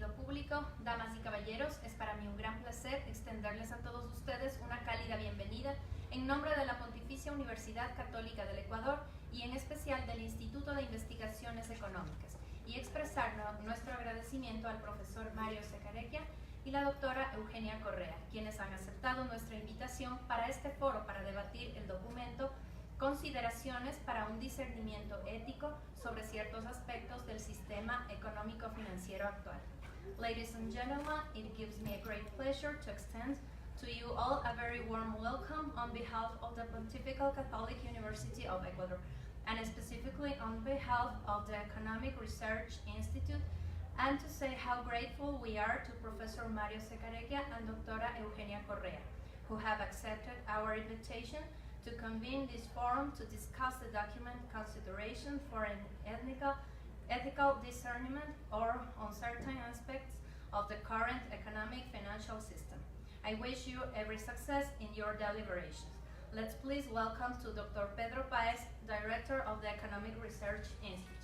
distinguido público, damas y caballeros, es para mí un gran placer extenderles a todos ustedes una cálida bienvenida en nombre de la Pontificia Universidad Católica del Ecuador y en especial del Instituto de Investigaciones Económicas, y expresar nuestro agradecimiento al profesor Mario Secarequia y la doctora Eugenia Correa, quienes han aceptado nuestra invitación para este foro para debatir el documento Consideraciones para un discernimiento ético sobre ciertos aspectos del sistema económico-financiero actual. Ladies and gentlemen, it gives me a great pleasure to extend to you all a very warm welcome on behalf of the Pontifical Catholic University of Ecuador, and specifically on behalf of the Economic Research Institute, and to say how grateful we are to Professor Mario Secarequia and Doctora Eugenia Correa, who have accepted our invitation to convene this forum to discuss the document Consideration for an ethical discernment or on certain aspects of the current economic financial system. I wish you every success in your deliberations. Let's please welcome to Dr. Pedro Paez, Director of the Economic Research Institute.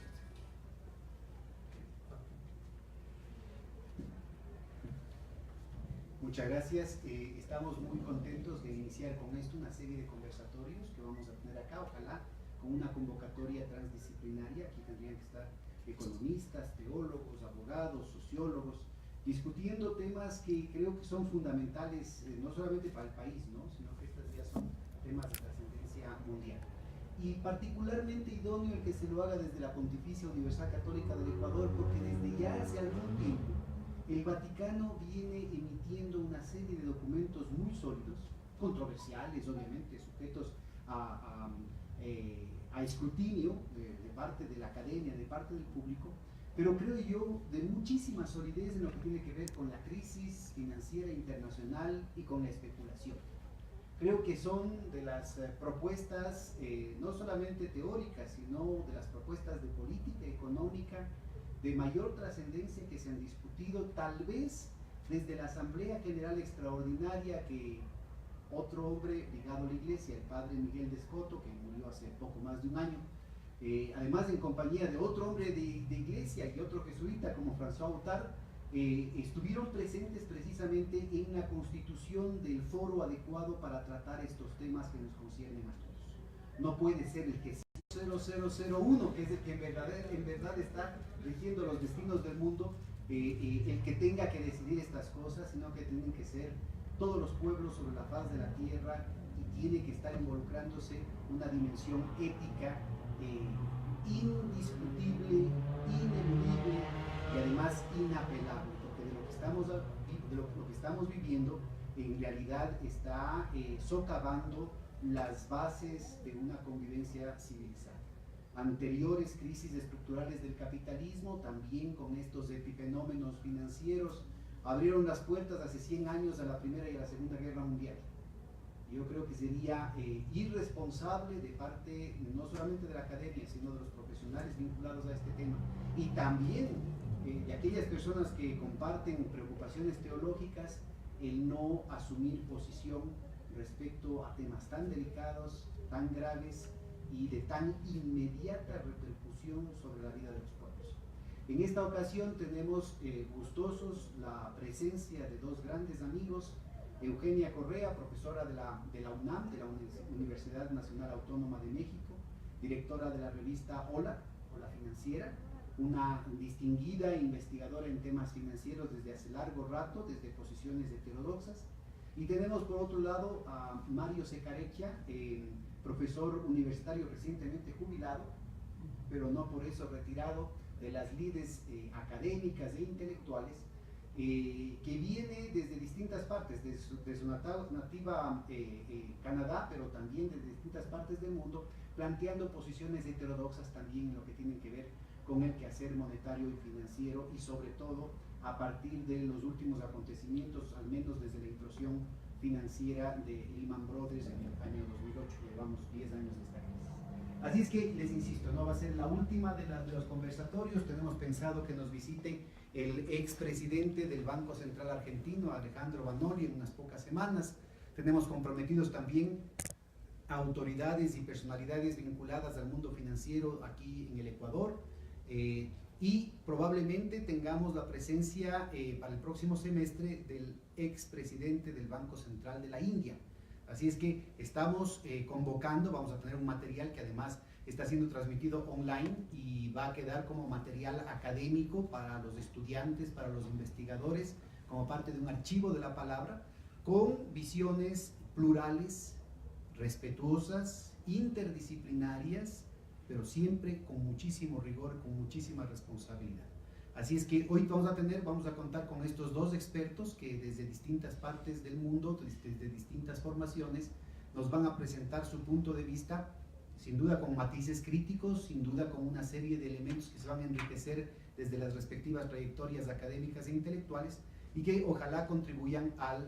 Muchas gracias. Estamos muy contentos de iniciar con esto una serie de conversatorios que vamos a tener acá, ojalá con una convocatoria transdisciplinaria. Aquí tendrían que estar economistas, teólogos, abogados, sociólogos, discutiendo temas que creo que son fundamentales, no solamente para el país, ¿no?, sino que estos ya son temas de trascendencia mundial. Y particularmente idóneo el que se lo haga desde la Pontificia Universidad Católica del Ecuador, porque desde ya hace algún tiempo el Vaticano viene emitiendo una serie de documentos muy sólidos, controversiales obviamente, sujetos a escrutinio de parte de la academia, de parte del público, pero creo yo de muchísima solidez en lo que tiene que ver con la crisis financiera internacional y con la especulación. Creo que son de las propuestas no solamente teóricas, sino de las propuestas de política económica de mayor trascendencia que se han discutido, tal vez desde la Asamblea General Extraordinaria que otro hombre ligado a la Iglesia, el padre Miguel de Escoto, que murió hace poco más de un año, además en compañía de otro hombre de Iglesia y otro jesuita como François Outard, estuvieron presentes precisamente en la constitución del foro adecuado para tratar estos temas que nos conciernen a todos. No puede ser el que 0001, que es el que en verdad está rigiendo los destinos del mundo, el que tenga que decidir estas cosas, sino que tienen que ser todos los pueblos sobre la faz de la tierra, y tiene que estar involucrándose una dimensión ética indiscutible, ineludible y además inapelable, porque lo que estamos viviendo en realidad está socavando las bases de una convivencia civilizada. Anteriores crisis estructurales del capitalismo, también con estos epifenómenos financieros, abrieron las puertas hace 100 años a la Primera y a la Segunda Guerra Mundial. Yo creo que sería irresponsable de parte no solamente de la academia, sino de los profesionales vinculados a este tema, y también de aquellas personas que comparten preocupaciones teológicas, el no asumir posición respecto a temas tan delicados, tan graves y de tan inmediata repercusión sobre la vida de los pueblos. En esta ocasión tenemos gustosos la presencia de dos grandes amigos, Eugenia Correa, profesora de la UNAM, de la Universidad Nacional Autónoma de México, directora de la revista Hola Financiera, una distinguida investigadora en temas financieros desde hace largo rato, desde posiciones heterodoxas. Y tenemos por otro lado a Mario Secarequia, profesor universitario recientemente jubilado, pero no por eso retirado de las lides académicas e intelectuales, que viene desde distintas partes, de su nativa Canadá, pero también desde distintas partes del mundo, planteando posiciones heterodoxas también en lo que tienen que ver con el quehacer monetario y financiero, y sobre todo a partir de los últimos acontecimientos, al menos desde la implosión financiera de Lehman Brothers en el año 2008, llevamos 10 años de esta crisis. Así es que les insisto, no va a ser la última de los conversatorios. Tenemos pensado que nos visite el expresidente del Banco Central Argentino, Alejandro Vanoli, en unas pocas semanas. Tenemos comprometidos también a autoridades y personalidades vinculadas al mundo financiero aquí en el Ecuador. y probablemente tengamos la presencia para el próximo semestre del expresidente del Banco Central de la India. Así es que estamos convocando, vamos a tener un material que además está siendo transmitido online y va a quedar como material académico para los estudiantes, para los investigadores, como parte de un archivo de la palabra, con visiones plurales, respetuosas, interdisciplinarias, pero siempre con muchísimo rigor, con muchísima responsabilidad. Así es que hoy vamos a contar con estos dos expertos que desde distintas partes del mundo, desde distintas formaciones, nos van a presentar su punto de vista, sin duda con matices críticos, sin duda con una serie de elementos que se van a enriquecer desde las respectivas trayectorias académicas e intelectuales y que ojalá contribuyan a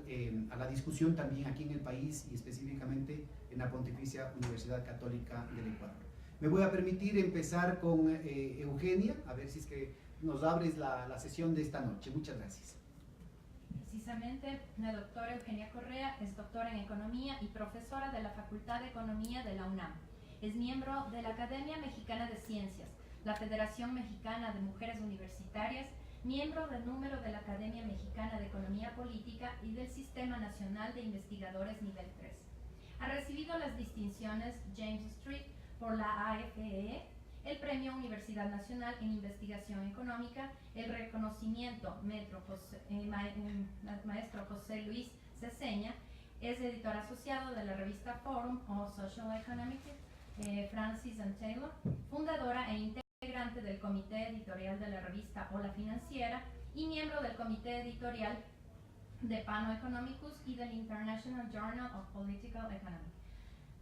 la discusión también aquí en el país y específicamente en la Pontificia Universidad Católica del Ecuador. Me voy a permitir empezar con Eugenia, a ver si es que nos abres la sesión de esta noche. Muchas gracias. Precisamente, la doctora Eugenia Correa es doctora en Economía y profesora de la Facultad de Economía de la UNAM. Es miembro de la Academia Mexicana de Ciencias, la Federación Mexicana de Mujeres Universitarias, miembro del número de la Academia Mexicana de Economía Política y del Sistema Nacional de Investigadores Nivel 3. Ha recibido las distinciones James Street por la AFEE, el Premio Universidad Nacional en Investigación Económica, el reconocimiento Maestro José Luis Ceseña, es editor asociado de la revista Forum o Social Economic, Francis and Taylor, fundadora e integrante del comité editorial de la revista Ola Financiera y miembro del comité editorial de Pano Economicus y del International Journal of Political Economy.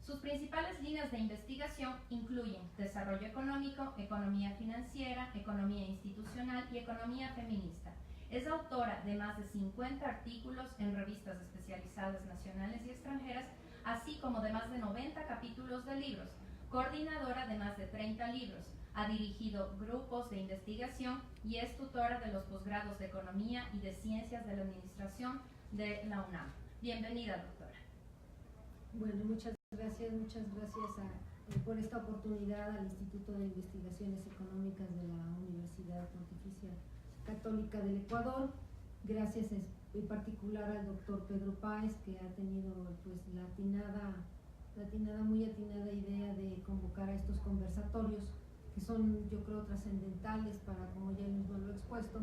Sus principales líneas de investigación incluyen desarrollo económico, economía financiera, economía institucional y economía feminista. Es autora de más de 50 artículos en revistas especializadas nacionales y extranjeras, así como de más de 90 capítulos de libros, coordinadora de más de 30 libros, ha dirigido grupos de investigación y es tutora de los posgrados de Economía y de Ciencias de la Administración de la UNAM. Bienvenida, doctora. Bueno, muchas gracias por esta oportunidad al Instituto de Investigaciones Económicas de la Universidad Pontificia Católica del Ecuador. Gracias en particular al doctor Pedro Páez, que ha tenido pues muy atinada idea de convocar a estos conversatorios, que son, yo creo, trascendentales para, como ya él mismo lo ha expuesto,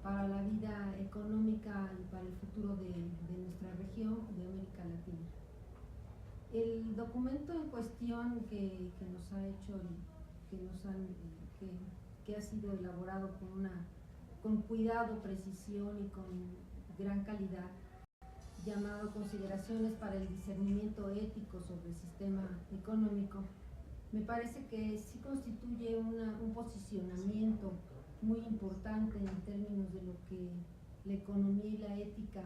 para la vida económica y para el futuro de nuestra región, de América Latina. El documento en cuestión que nos ha hecho que ha sido elaborado con cuidado, precisión y con gran calidad, llamado Consideraciones para el discernimiento ético sobre el sistema económico, me parece que sí constituye un posicionamiento muy importante en términos de lo que la economía y la ética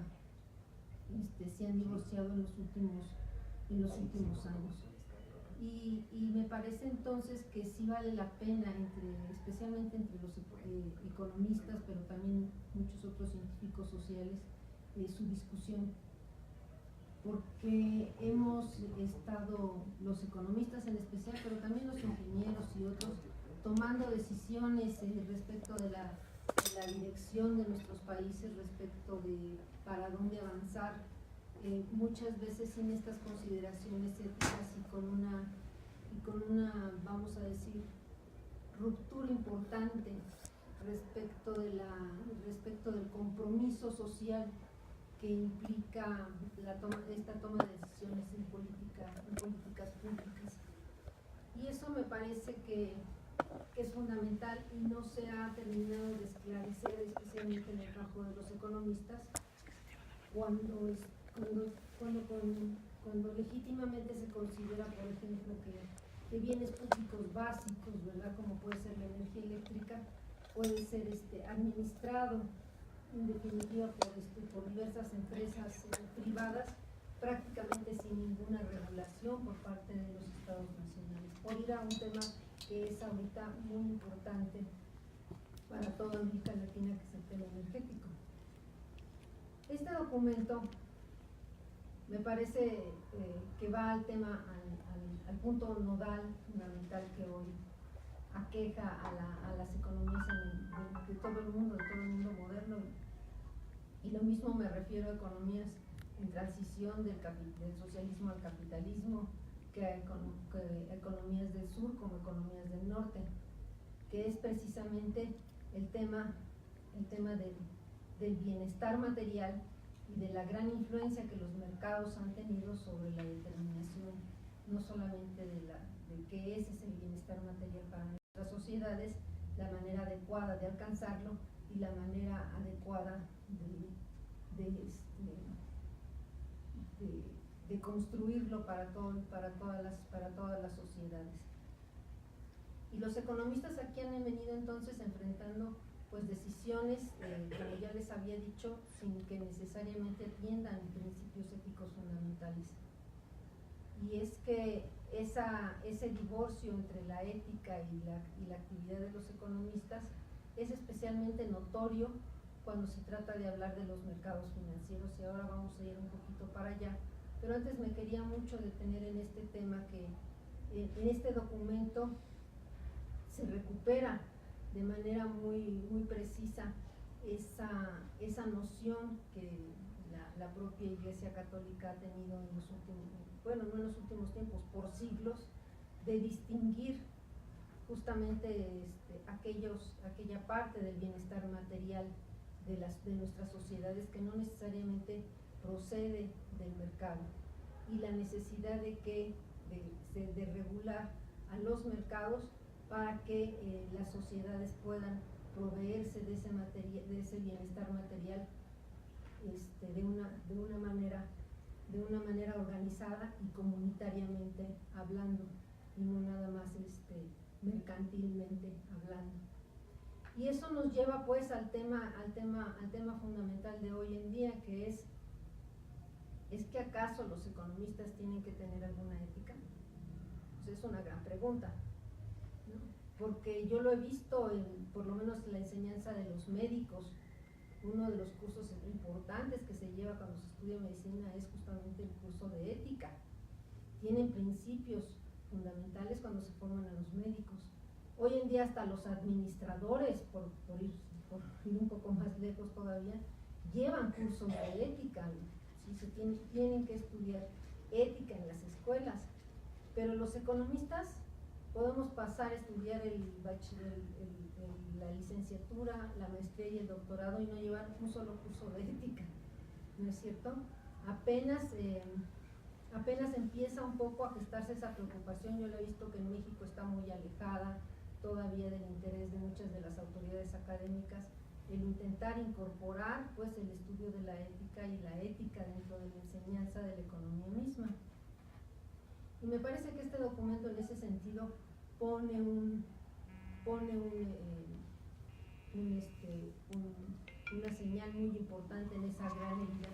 se han divorciado en los últimos años. Y me parece entonces que sí vale la pena, especialmente entre los economistas, pero también muchos otros científicos sociales, su discusión, porque hemos estado, los economistas en especial, pero también los ingenieros y otros, tomando decisiones respecto de la dirección de nuestros países, respecto de para dónde avanzar, muchas veces sin estas consideraciones éticas y con una, vamos a decir, ruptura importante respecto del compromiso social que implica esta toma de decisiones en políticas públicas. Y eso me parece que es fundamental y no se ha terminado de esclarecer, especialmente en el campo de los economistas, cuando legítimamente se considera, por ejemplo, que bienes públicos básicos, ¿verdad?, como puede ser la energía eléctrica, puede ser administrado en definitiva por diversas empresas privadas, prácticamente sin ninguna regulación por parte de los estados nacionales, por ir a un tema que es ahorita muy importante para toda América Latina, que es el tema energético. Este documento me parece que va al tema, al punto nodal, fundamental aqueja a las economías de todo el mundo moderno. Y lo mismo me refiero a economías en transición del socialismo al capitalismo, que economías del sur como economías del norte, que es precisamente el tema del bienestar material y de la gran influencia que los mercados han tenido sobre la determinación no solamente de qué es ese bienestar material para nuestras sociedades, la manera adecuada de alcanzarlo y la manera adecuada de construirlo para todas las sociedades. Y los economistas aquí han venido entonces enfrentando pues decisiones, como ya les había dicho, sin que necesariamente atiendan principios éticos fundamentales. Y es que ese divorcio entre la ética y la actividad de los economistas es especialmente notorio cuando se trata de hablar de los mercados financieros, y ahora vamos a ir un poquito para allá. Pero antes me quería mucho detener en este tema, que en este documento se recupera de manera muy precisa esa noción que la propia Iglesia Católica ha tenido en los últimos, bueno, no en los últimos tiempos, por siglos, de distinguir justamente aquella parte del bienestar material de nuestras sociedades que no necesariamente procede del mercado, y la necesidad de regular a los mercados para que las sociedades puedan proveerse de ese bienestar material de una manera organizada y comunitariamente hablando, y no nada más mercantilmente hablando. Y eso nos lleva pues al tema fundamental de hoy en día, que ¿es que acaso los economistas tienen que tener alguna ética? Pues es una gran pregunta, ¿no? Porque yo lo he visto por lo menos en la enseñanza de los médicos. Uno de los cursos importantes que se lleva cuando se estudia medicina es justamente el curso de ética. Tienen principios fundamentales cuando se forman a los médicos. Hoy en día hasta los administradores, por ir un poco más lejos todavía, llevan cursos de ética, ¿sí? Tienen que estudiar ética en las escuelas, pero los economistas podemos pasar a estudiar la licenciatura, la maestría y el doctorado y no llevar un solo curso de ética, ¿no es cierto? Apenas empieza un poco a gestarse esa preocupación. Yo la he visto que en México está muy alejada todavía del interés de muchas de las autoridades académicas el intentar incorporar pues el estudio de la ética y la ética dentro de la enseñanza de la economía misma. Y me parece que este documento en ese sentido pone una señal muy importante en esa gran herida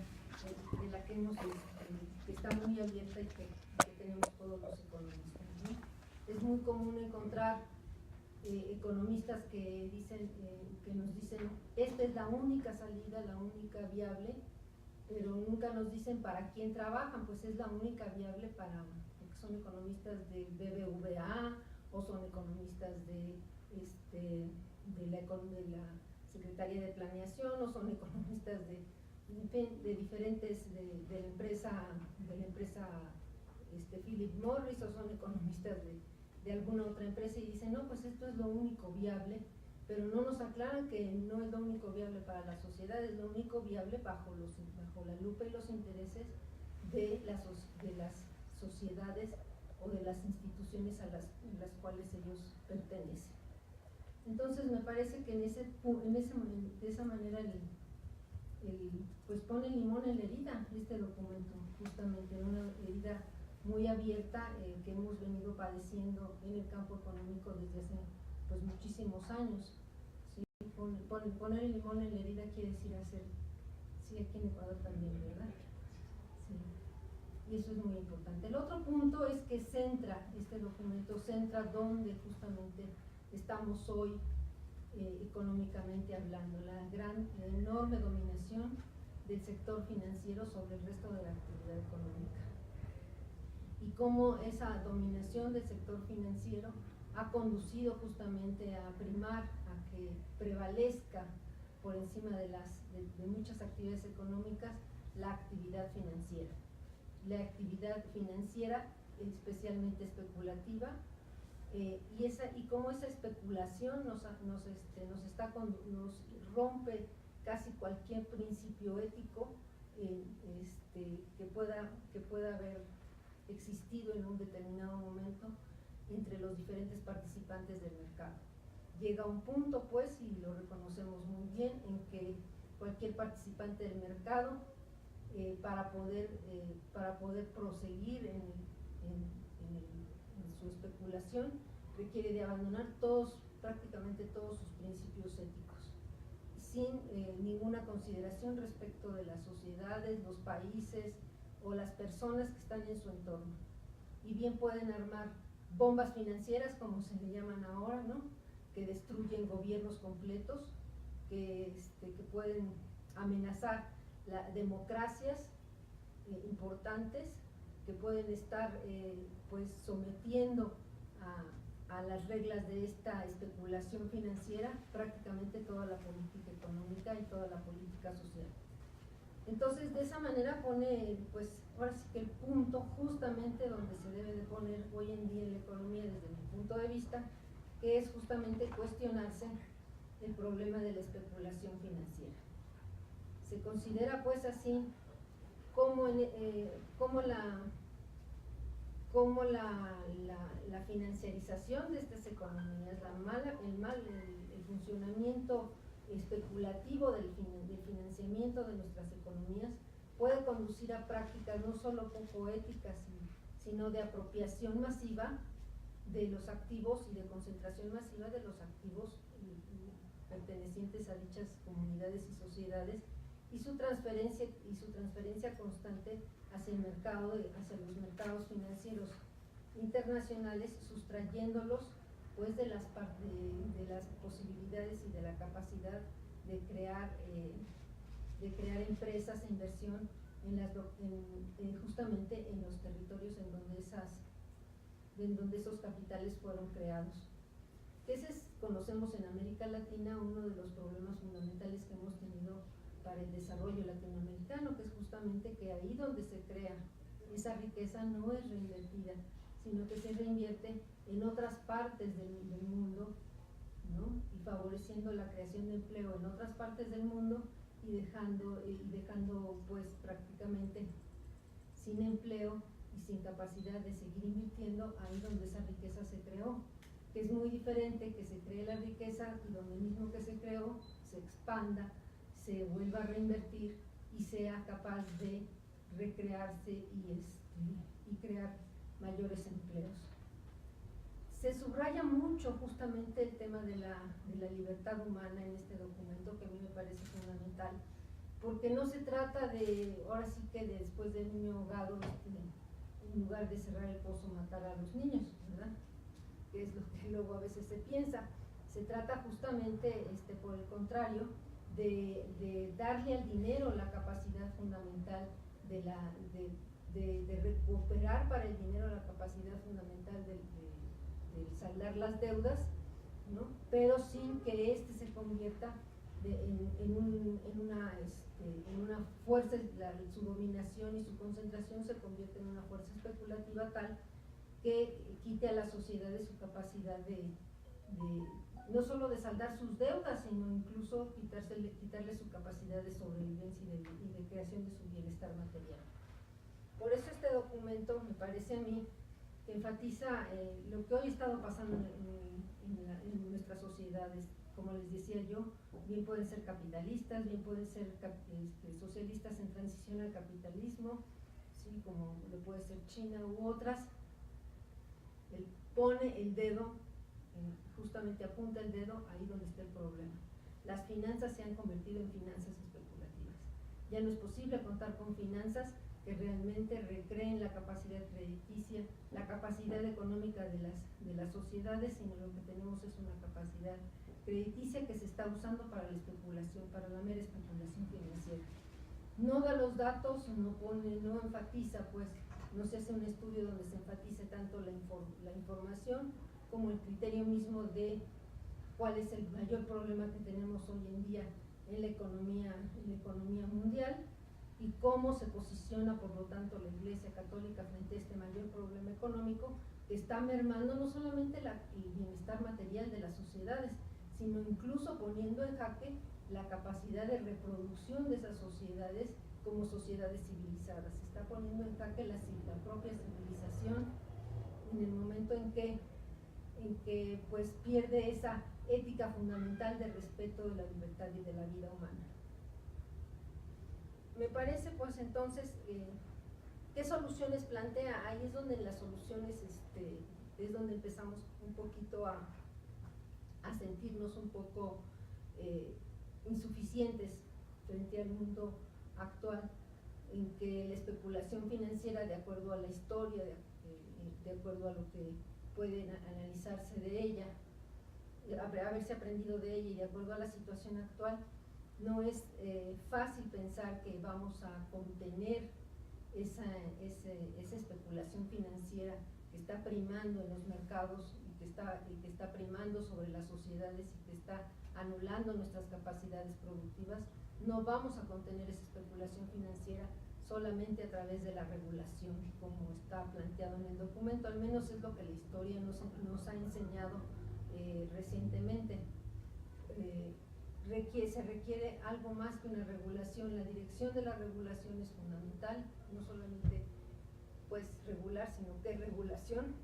de la que está muy abierta y que tenemos todos los economistas, ¿no? Es muy común encontrar economistas que nos dicen esta es la única salida, la única viable, pero nunca nos dicen para quién trabajan. Pues es la única viable porque son economistas del BBVA o son economistas de la Secretaría de Planeación, o son economistas de diferentes, de la empresa Philip Morris, o son economistas de alguna otra empresa, y dicen, no, pues esto es lo único viable, pero no nos aclaran que no es lo único viable para la sociedad, es lo único viable bajo la lupa y los intereses de las sociedades o de las instituciones a las cuales ellos pertenecen. Entonces me parece que de esa manera pues pone el limón en la herida este documento, justamente en una herida muy abierta que hemos venido padeciendo en el campo económico desde hace pues muchísimos años, ¿sí? Poner el limón en la herida quiere decir sí, aquí en Ecuador también, ¿verdad? Sí. Y eso es muy importante. El otro punto es que este documento centra donde justamente estamos hoy económicamente hablando, la enorme dominación del sector financiero sobre el resto de la actividad económica, y cómo esa dominación del sector financiero ha conducido justamente a primar, a que prevalezca por encima de muchas actividades económicas la actividad financiera. La actividad financiera, especialmente especulativa, y como esa especulación nos rompe casi cualquier principio ético que pueda haber existido en un determinado momento entre los diferentes participantes del mercado. Llega un punto, pues, y lo reconocemos muy bien, en que cualquier participante del mercado, para poder proseguir en su especulación, requiere de abandonar prácticamente todos sus principios éticos, sin ninguna consideración respecto de las sociedades, los países o las personas que están en su entorno. Y bien pueden armar bombas financieras, como se le llaman ahora, ¿no?, que destruyen gobiernos completos, que pueden amenazar democracias importantes, que pueden estar pues sometiendo a las reglas de esta especulación financiera prácticamente toda la política económica y toda la política social. Entonces, de esa manera pone, pues, ahora sí que el punto justamente donde se debe de poner hoy en día en la economía desde mi punto de vista, que es justamente cuestionarse el problema de la especulación financiera. Se considera, pues, así como la financiarización de estas economías, el funcionamiento especulativo del financiamiento de nuestras economías puede conducir a prácticas no solo poco éticas, sino de apropiación masiva de los activos y de concentración masiva de los activos pertenecientes a dichas comunidades y sociedades, y su transferencia constante hacia los mercados financieros internacionales, sustrayéndolos, pues, de las posibilidades y de la capacidad de crear empresas e inversión justamente en los territorios en donde esos capitales fueron creados. Conocemos en América Latina uno de los problemas fundamentales que hemos tenido para el desarrollo latinoamericano, que es justamente que ahí donde se crea esa riqueza no es reinvertida, sino que se reinvierte en otras partes del mundo, ¿no?, y favoreciendo la creación de empleo en otras partes del mundo y dejando pues prácticamente sin empleo y sin capacidad de seguir invirtiendo ahí donde esa riqueza se creó, que es muy diferente que se cree la riqueza y donde mismo que se creó se expanda, se vuelva a reinvertir y sea capaz de recrearse y crear mayores empleos. Se subraya mucho justamente el tema de la libertad humana en este documento, que a mí me parece fundamental, porque no se trata ahora sí que después del niño ahogado, en lugar de cerrar el pozo, matar a los niños, ¿verdad?, que es lo que luego a veces se piensa. Se trata justamente, por el contrario, de darle al dinero la capacidad fundamental de recuperar para el dinero la capacidad fundamental de saldar las deudas, ¿no?, pero sin que se convierta en una fuerza, su dominación y su concentración se convierte en una fuerza especulativa tal que quite a la sociedad de su capacidad no solo de saldar sus deudas, sino incluso quitarle su capacidad de sobrevivencia y de creación de su bienestar material. Por eso este documento me parece a mí que enfatiza lo que hoy ha estado pasando en nuestras sociedades. Como les decía yo, bien pueden ser capitalistas, bien pueden ser socialistas en transición al capitalismo, ¿sí?, como lo puede ser China u otras. Él pone el dedo, justamente apunta el dedo ahí donde está el problema. Las finanzas se han convertido en finanzas especulativas. Ya no es posible contar con finanzas que realmente recreen la capacidad crediticia, la capacidad económica de las sociedades, sino lo que tenemos es una capacidad crediticia que se está usando para la especulación, para la mera especulación financiera. No da los datos, no enfatiza, pues, no se hace un estudio donde se enfatice tanto la información como el criterio mismo de cuál es el mayor problema que tenemos hoy en día en la economía mundial y cómo se posiciona, por lo tanto, la Iglesia Católica frente a este mayor problema económico que está mermando no solamente el bienestar material de las sociedades, sino incluso poniendo en jaque la capacidad de reproducción de esas sociedades como sociedades civilizadas. Se está poniendo en jaque la propia civilización en el momento en que pues pierde esa ética fundamental de respeto de la libertad y de la vida humana. Me parece pues entonces, ¿qué soluciones plantea? Ahí es donde las soluciones, es donde empezamos un poquito a sentirnos un poco insuficientes frente al mundo actual, en que la especulación financiera, de acuerdo a la historia, de acuerdo a lo que pueden analizarse de ella, haberse aprendido de ella y de acuerdo a la situación actual, no es fácil pensar que vamos a contener esa especulación financiera que está primando en los mercados y que está primando sobre las sociedades y que está anulando nuestras capacidades productivas. No vamos a contener esa especulación financiera solamente a través de la regulación, como está planteado en el documento, al menos es lo que la historia nos ha enseñado recientemente. Se requiere algo más que una regulación. La dirección de la regulación es fundamental, no solamente pues regular, sino que regulación,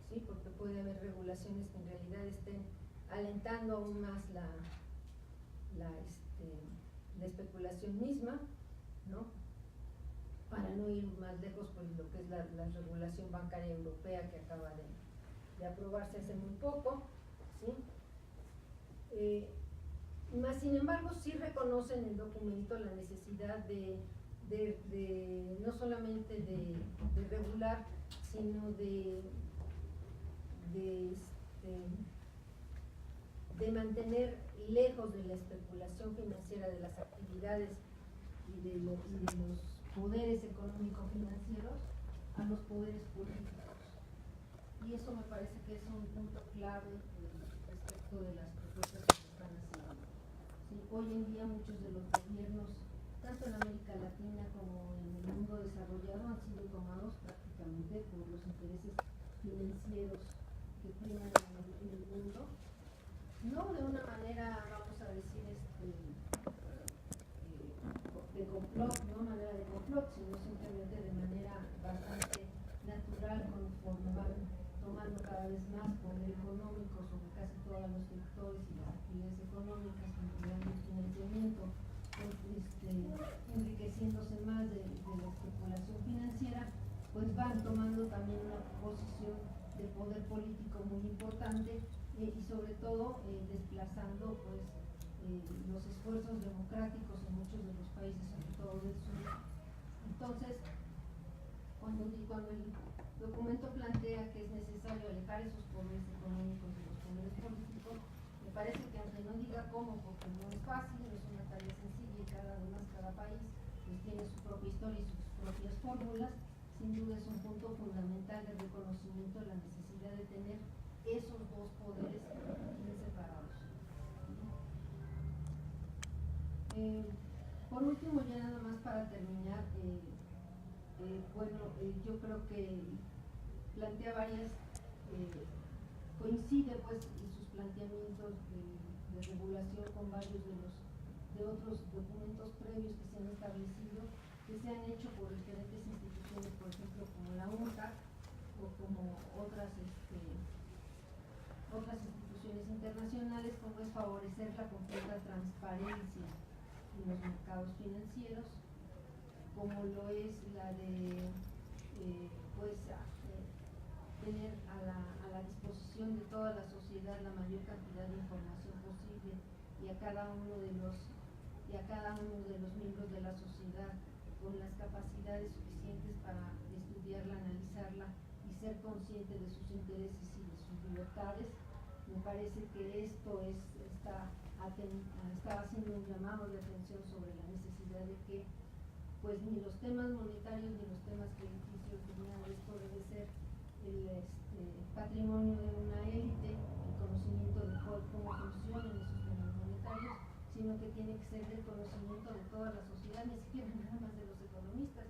¿sí? Porque puede haber regulaciones que en realidad estén alentando aún más la especulación misma, ¿no? Para no ir más lejos, pues lo que es la regulación bancaria europea que acaba de aprobarse hace muy poco, ¿sí? Más sin embargo, sí reconoce en el documento la necesidad de no solamente de regular, sino de mantener lejos de la especulación financiera de las actividades y de los poderes económico-financieros a los poderes políticos. Y eso me parece que es un punto clave respecto de las propuestas que se están haciendo. Sí, hoy en día muchos de los gobiernos, tanto en América Latina como en el mundo desarrollado, han sido tomados prácticamente por los intereses financieros que priman en el mundo. No de una manera, vamos a decir, de complot, no manera de complot, sino simplemente de manera bastante natural, conforme van tomando cada vez más poder económico sobre casi todos los sectores y las actividades económicas, incluyendo el financiamiento, enriqueciéndose más de la especulación financiera, pues van tomando también una posición de poder político muy importante y sobre todo desplazando pues los esfuerzos democráticos en muchos de los países, sobre todo del sur. Entonces, cuando el documento plantea que es necesario alejar esos poderes económicos de los poderes políticos, me parece que aunque no diga cómo, porque no es fácil, no es una tarea sencilla y cada país pues tiene su propia historia y sus propias fórmulas, sin duda es un punto fundamental de reconocimiento de la necesidad de tener esos dos poderes bien separados. Por último, ya nada más para terminar, yo creo que plantea varias, coincide pues en sus planteamientos de regulación con varios de otros documentos previos que se han establecido, que se han hecho por diferentes instituciones, por ejemplo como la UNCTAD o como otras instituciones internacionales, como es favorecer la completa transparencia en los mercados financieros, como lo es la de tener a la disposición de toda la sociedad la mayor cantidad de información posible y a cada uno de los miembros de la sociedad con las capacidades suficientes para estudiarla, analizarla y ser consciente de sus intereses y de sus libertades. Me parece que esto está haciendo un llamado de atención sobre la necesidad de que pues ni los temas monetarios ni los temas crediticios, esto debe ser patrimonio de una élite, el conocimiento de cómo funcionan esos temas monetarios, sino que tiene que ser del conocimiento de toda la sociedad, ni siquiera nada más de los economistas,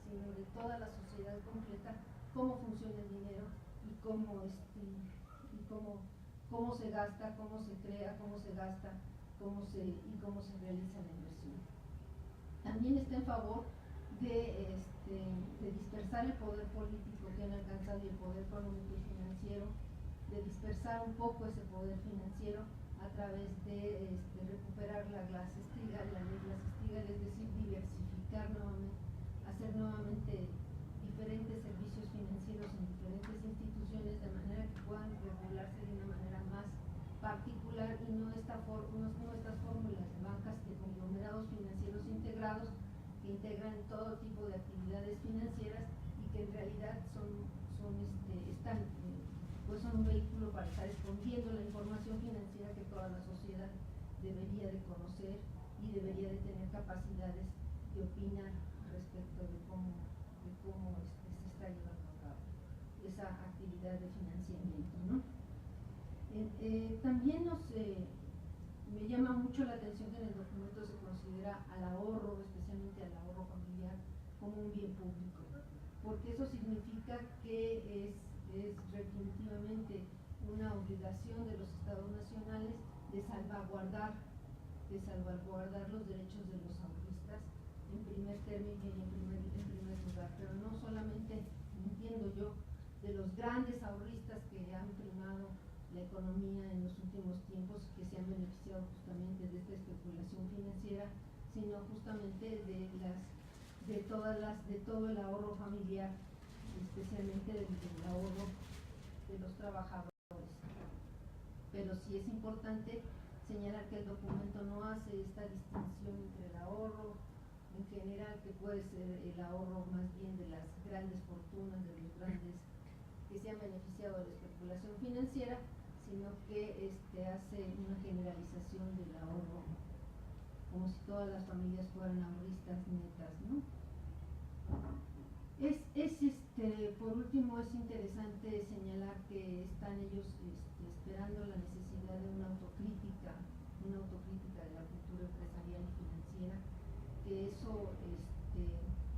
sino de toda la sociedad completa, cómo funciona el dinero y cómo se gasta, cómo se crea, cómo se gasta, cómo se realiza la inversión. También está en favor de dispersar el poder político que han alcanzado y el poder económico y financiero, de dispersar un poco ese poder financiero a través de recuperar la Glass-Steagall, la ley Glass-Steagall, es decir, diversificar nuevamente, hacer nuevamente diferentes servicios financieros en diferentes instituciones de manera que puedan regularse de una manera más particular y no estas fórmulas de bancas de conglomerados financieros integrados que integran todo tipo de actividades financieras y que en realidad son un vehículo para estar escondiendo la información financiera que toda la sociedad debería de conocer y debería de tener capacidades de opinar respecto de cómo se está llevando a cabo esa actividad de financiamiento, ¿no? También me llama mucho la atención que en el documento se considera al ahorro, especialmente al ahorro familiar, como un bien público, porque eso significa que es definitivamente una obligación de los estados nacionales de salvaguardar los derechos de los ahorristas en primer término y en primer lugar, pero no solamente, entiendo yo, de los grandes ahorristas que han primado la economía en los últimos tiempos, que se han beneficiado justamente de esta especulación financiera, sino justamente de todo el ahorro familiar, especialmente del ahorro de los trabajadores. Pero sí es importante señalar que el documento no hace esta distinción entre el ahorro en general, que puede ser el ahorro más bien de las grandes fortunas, de los grandes que se han beneficiado de la especulación financiera, sino que hace una generalización del ahorro, como si todas las familias fueran ahorristas netas, ¿no? Por último, es interesante señalar que están ellos esperando la necesidad de una autocrítica de la cultura empresarial y financiera, que eso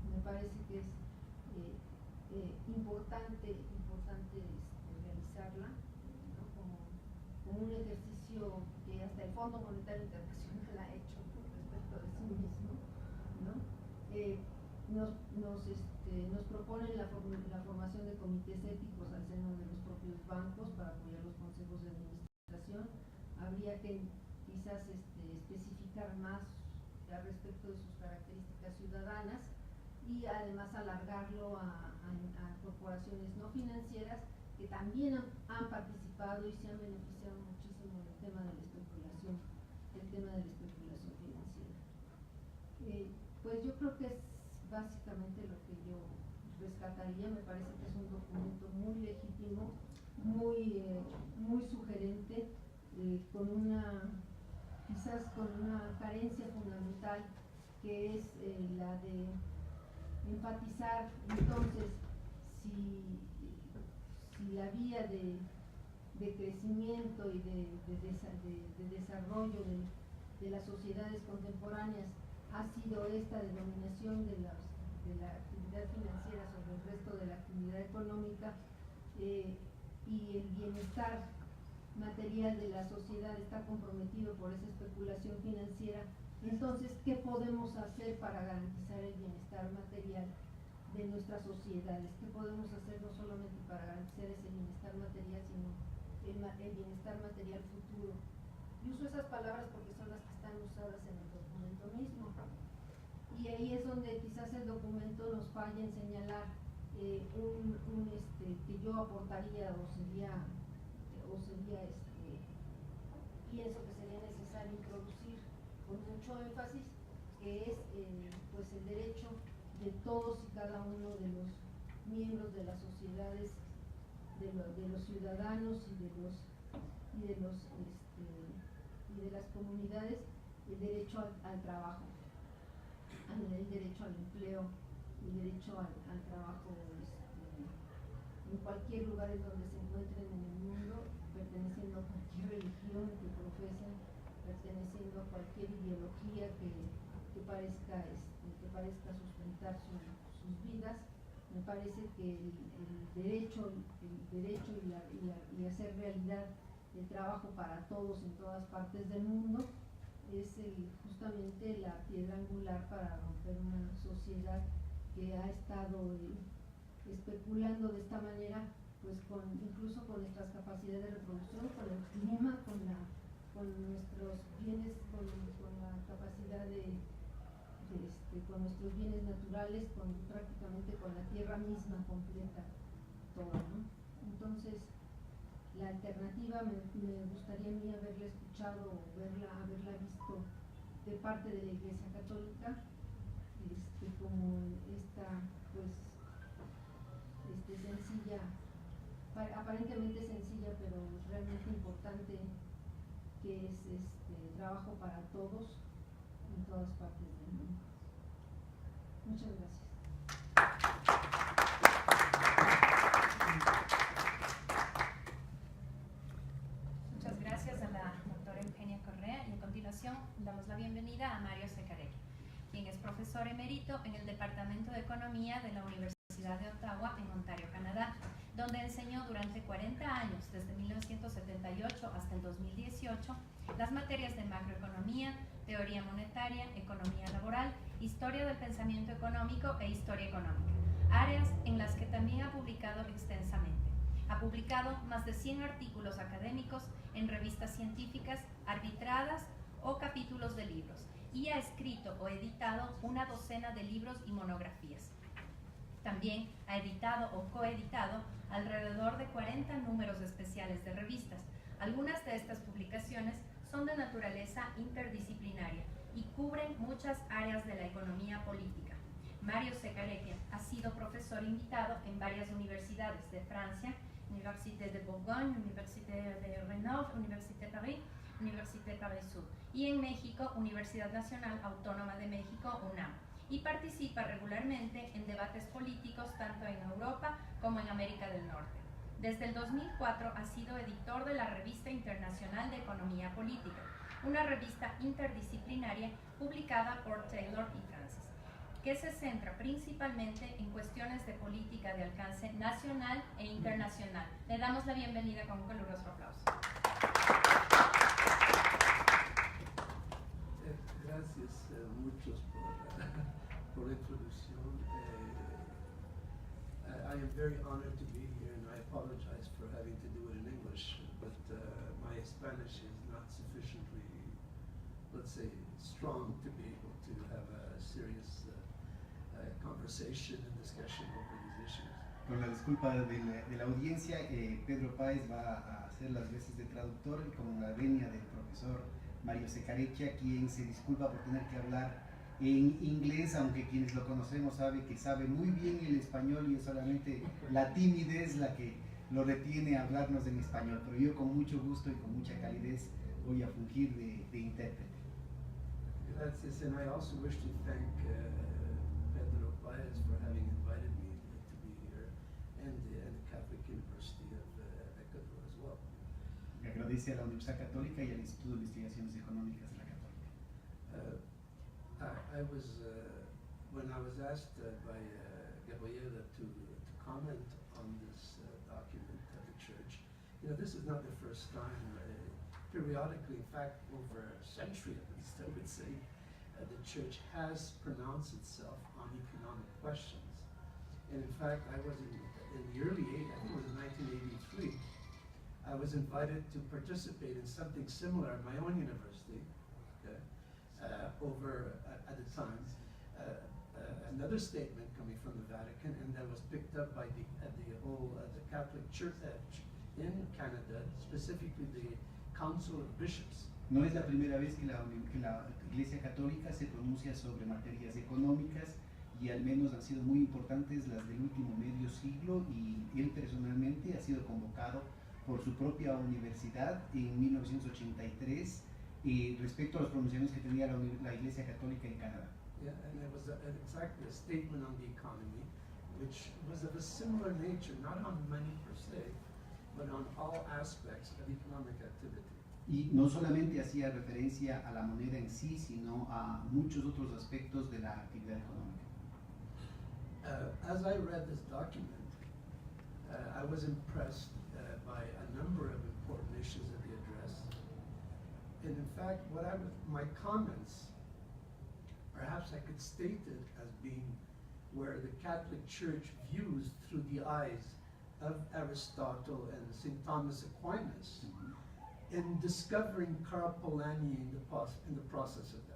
me parece que es importante realizarla, ¿no? como un ejercicio que hasta el Fondo Monetario Internacional ha hecho respecto de sí mismo, ¿no? Nos proponen la formación de comités éticos al seno de los propios bancos para apoyar los consejos de administración. Habría que quizás especificar más al respecto de sus características ciudadanas y además alargarlo a corporaciones no financieras que también han participado y se han beneficiado muchísimo del tema de la especulación financiera. Pues yo creo que es básicamente lo que yo rescataría. Me parece que es un documento muy legítimo, muy sugerente, quizás con una carencia fundamental, que es la de enfatizar entonces si la vía de crecimiento y de desarrollo de las sociedades contemporáneas ha sido esta denominación de la actividad financiera sobre el resto de la actividad económica, y el bienestar material de la sociedad está comprometido por esa especulación financiera. Entonces, ¿qué podemos hacer para garantizar el bienestar material de nuestras sociedades? ¿Qué podemos hacer no solamente para garantizar ese bienestar material, sino el bienestar material futuro? Y uso esas palabras porque son las que están usadas en el documento mismo. Y ahí es donde quizás el documento nos falla en señalar que yo aportaría pienso que sería necesario introducir con mucho énfasis, que es pues el derecho de todos y cada uno de los miembros de las sociedades, de los ciudadanos y de las comunidades, el derecho al trabajo, el derecho al empleo, el derecho al trabajo en cualquier lugar en donde se encuentren en el mundo, perteneciendo a cualquier religión que profesen, perteneciendo a cualquier ideología que parezca sustentar sus vidas. Me parece que el derecho y hacer realidad el trabajo para todos en todas partes del mundo es justamente la piedra angular para romper una sociedad que ha estado especulando de esta manera, pues incluso con nuestras capacidades de reproducción, con el clima, con nuestros bienes, con la capacidad con nuestros bienes naturales, prácticamente con la tierra misma completa, toda, ¿no? Entonces, la alternativa me gustaría a mí haberla escuchado o haberla visto de parte de la Iglesia Católica, como esta, pues, sencilla, aparentemente sencilla, pero realmente importante, que es trabajo para todos en todas partes del mundo. Muchas gracias. Muchas gracias a la doctora Eugenia Correa, y a continuación damos la bienvenida a Mario Secarequia, quien es profesor emérito en el Departamento de Economía de la Universidad de Ottawa en Ontario, Canadá, donde enseñó durante 40 años, desde 1978 hasta el 2018, las materias de macroeconomía, teoría monetaria, economía laboral, historia del pensamiento económico e historia económica, áreas en las que también ha publicado extensamente. Ha publicado más de 100 artículos académicos en revistas científicas arbitradas o capítulos de libros, y ha escrito o editado una docena de libros y monografías. También ha editado o coeditado alrededor de 40 números especiales de revistas. Algunas de estas publicaciones son de naturaleza interdisciplinaria y cubren muchas áreas de la economía política. Mario Secarequia ha sido profesor invitado en varias universidades de Francia, Université de Bourgogne, Université de Grenoble, Université de París, Université Paris Sud, y en México, Universidad Nacional Autónoma de México, UNAM, y participa regularmente en debates políticos tanto en Europa como en América del Norte. Desde el 2004 ha sido editor de la Revista Internacional de Economía Política, una revista interdisciplinaria publicada por Taylor y Francis, que se centra principalmente en cuestiones de política de alcance nacional e internacional. Le damos la bienvenida con un caluroso aplauso. Gracias muchos por la introducción. I am very honored to be here, and I apologize for having to do it in English, but my Spanish is not sufficiently, let's say, strong to be able to have a serious conversation and discussion over these issues. Con la disculpa de la audiencia, Pedro Páez va a hacer las veces de traductor, y con la venia del profesor Mario Secarequia, quien se disculpa por tener que hablar en inglés, aunque quienes lo conocemos saben que sabe muy bien el español y es solamente la timidez la que lo retiene a hablarnos en español, pero yo con mucho gusto y con mucha calidez voy a fungir de intérprete. Gracias, and I also wish to thank Pedro Páez for having invited me to be here, and the Catholic University of Ecuador as well. Agradece a la Universidad Católica y al Instituto de Investigaciones Económicas de la Católica. I was, when I was asked by Gabriela to comment on this document of the Church, you know, this is not the first time. Periodically, in fact, over a century at least, I would say, the Church has pronounced itself on economic questions. And in fact, I was in the early 80s, I think it was in 1983, I was invited to participate in something similar at my own university, okay, over, at the time, another statement coming from the Vatican, and that was picked up by the Catholic Church in Canada, specifically the Council of Bishops. No es la primera vez que la Iglesia Católica se pronuncia sobre materias económicas, y al menos han sido muy importantes las del último medio siglo, y él personalmente ha sido convocado por su propia universidad en 1983 respecto a los pronunciamientos que tenía la Iglesia Católica en Canadá. Yeah, and it was exactly a statement on the economy, which was of a similar nature, not on money per se, but on all aspects of economic activity. Y no solamente hacía referencia a la moneda en sí, sino a muchos otros aspectos de la actividad económica. As I read this document, I was impressed by a number of important issues that they address. And in fact, my comments, perhaps I could state it as being where the Catholic Church views through the eyes of Aristotle and St. Thomas Aquinas in discovering Karl Polanyi in the process of that.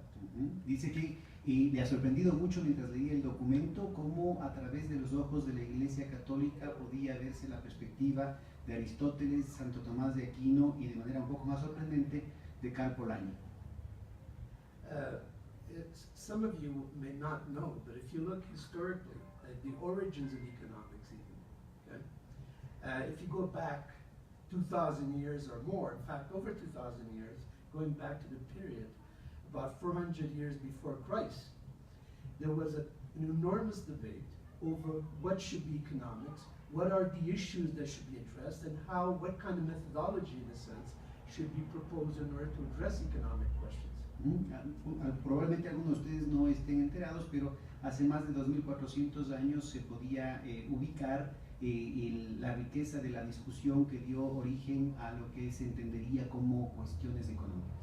Dice que le ha sorprendido mucho mientras leía el documento cómo a través de los ojos de la Iglesia Católica podía verse la perspectiva de Aristóteles, Santo Tomás de Aquino y de manera un poco más sorprendente de Karl Polanyi. Some of you may not know, but if you look historically at the origins of economics even, okay? If you go back 2,000 years or more, in fact over 2,000 years, going back to the period about 400 years before Christ, there was an enormous debate over what should be economics, what are the issues that should be addressed, and what kind of methodology, in a sense, should be proposed in order to address economic questions. Probablemente algunos de ustedes no estén enterados, pero hace más de 2400 años se podía ubicar la riqueza de la discusión que dio origen a lo que se entendería como cuestiones económicas.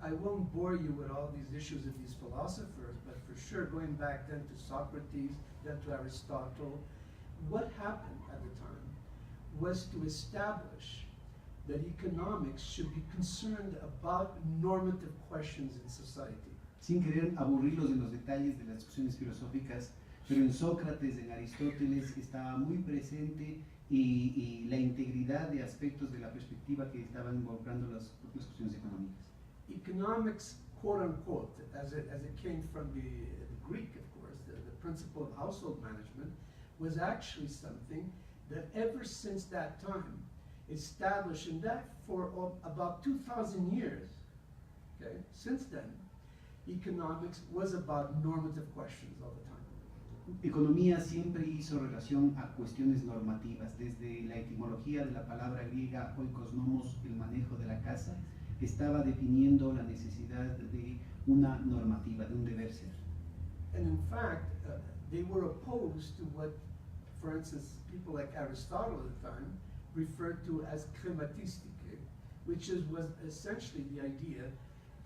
I won't bore you with all these issues of these philosophers, but for sure, going back then to Socrates, then to Aristotle, what happened at the time was to establish that economics should be concerned about normative questions in society. Sin querer aburrirlos en los detalles de las discusiones filosóficas, pero en Sócrates, en Aristóteles, estaba muy presente y la integridad de aspectos de la perspectiva que estaban involucrando las cuestiones económicas. Economics, quote unquote, as it came from the Greek, of course, the principle of household management, was actually something that ever since that time established, and that for about 2,000 years, okay, since then, economics was about normative questions all the time. Economía siempre hizo relación a cuestiones normativas, desde la etimología de la palabra griega oikosnomos, el manejo de la casa, estaba definiendo la necesidad de una normativa, de un deber ser. And in fact, they were opposed to what, for instance, people like Aristotle at the time referred to as krematistike, which was essentially the idea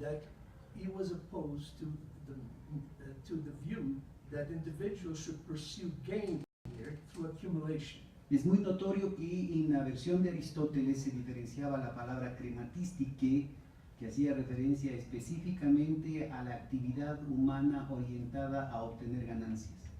that he was opposed to the view that individuals should pursue gain here through accumulation. Es muy notorio que en la versión de Aristóteles se diferenciaba la palabra krematistike, que hacía referencia específicamente a la actividad humana orientada a obtener ganancias.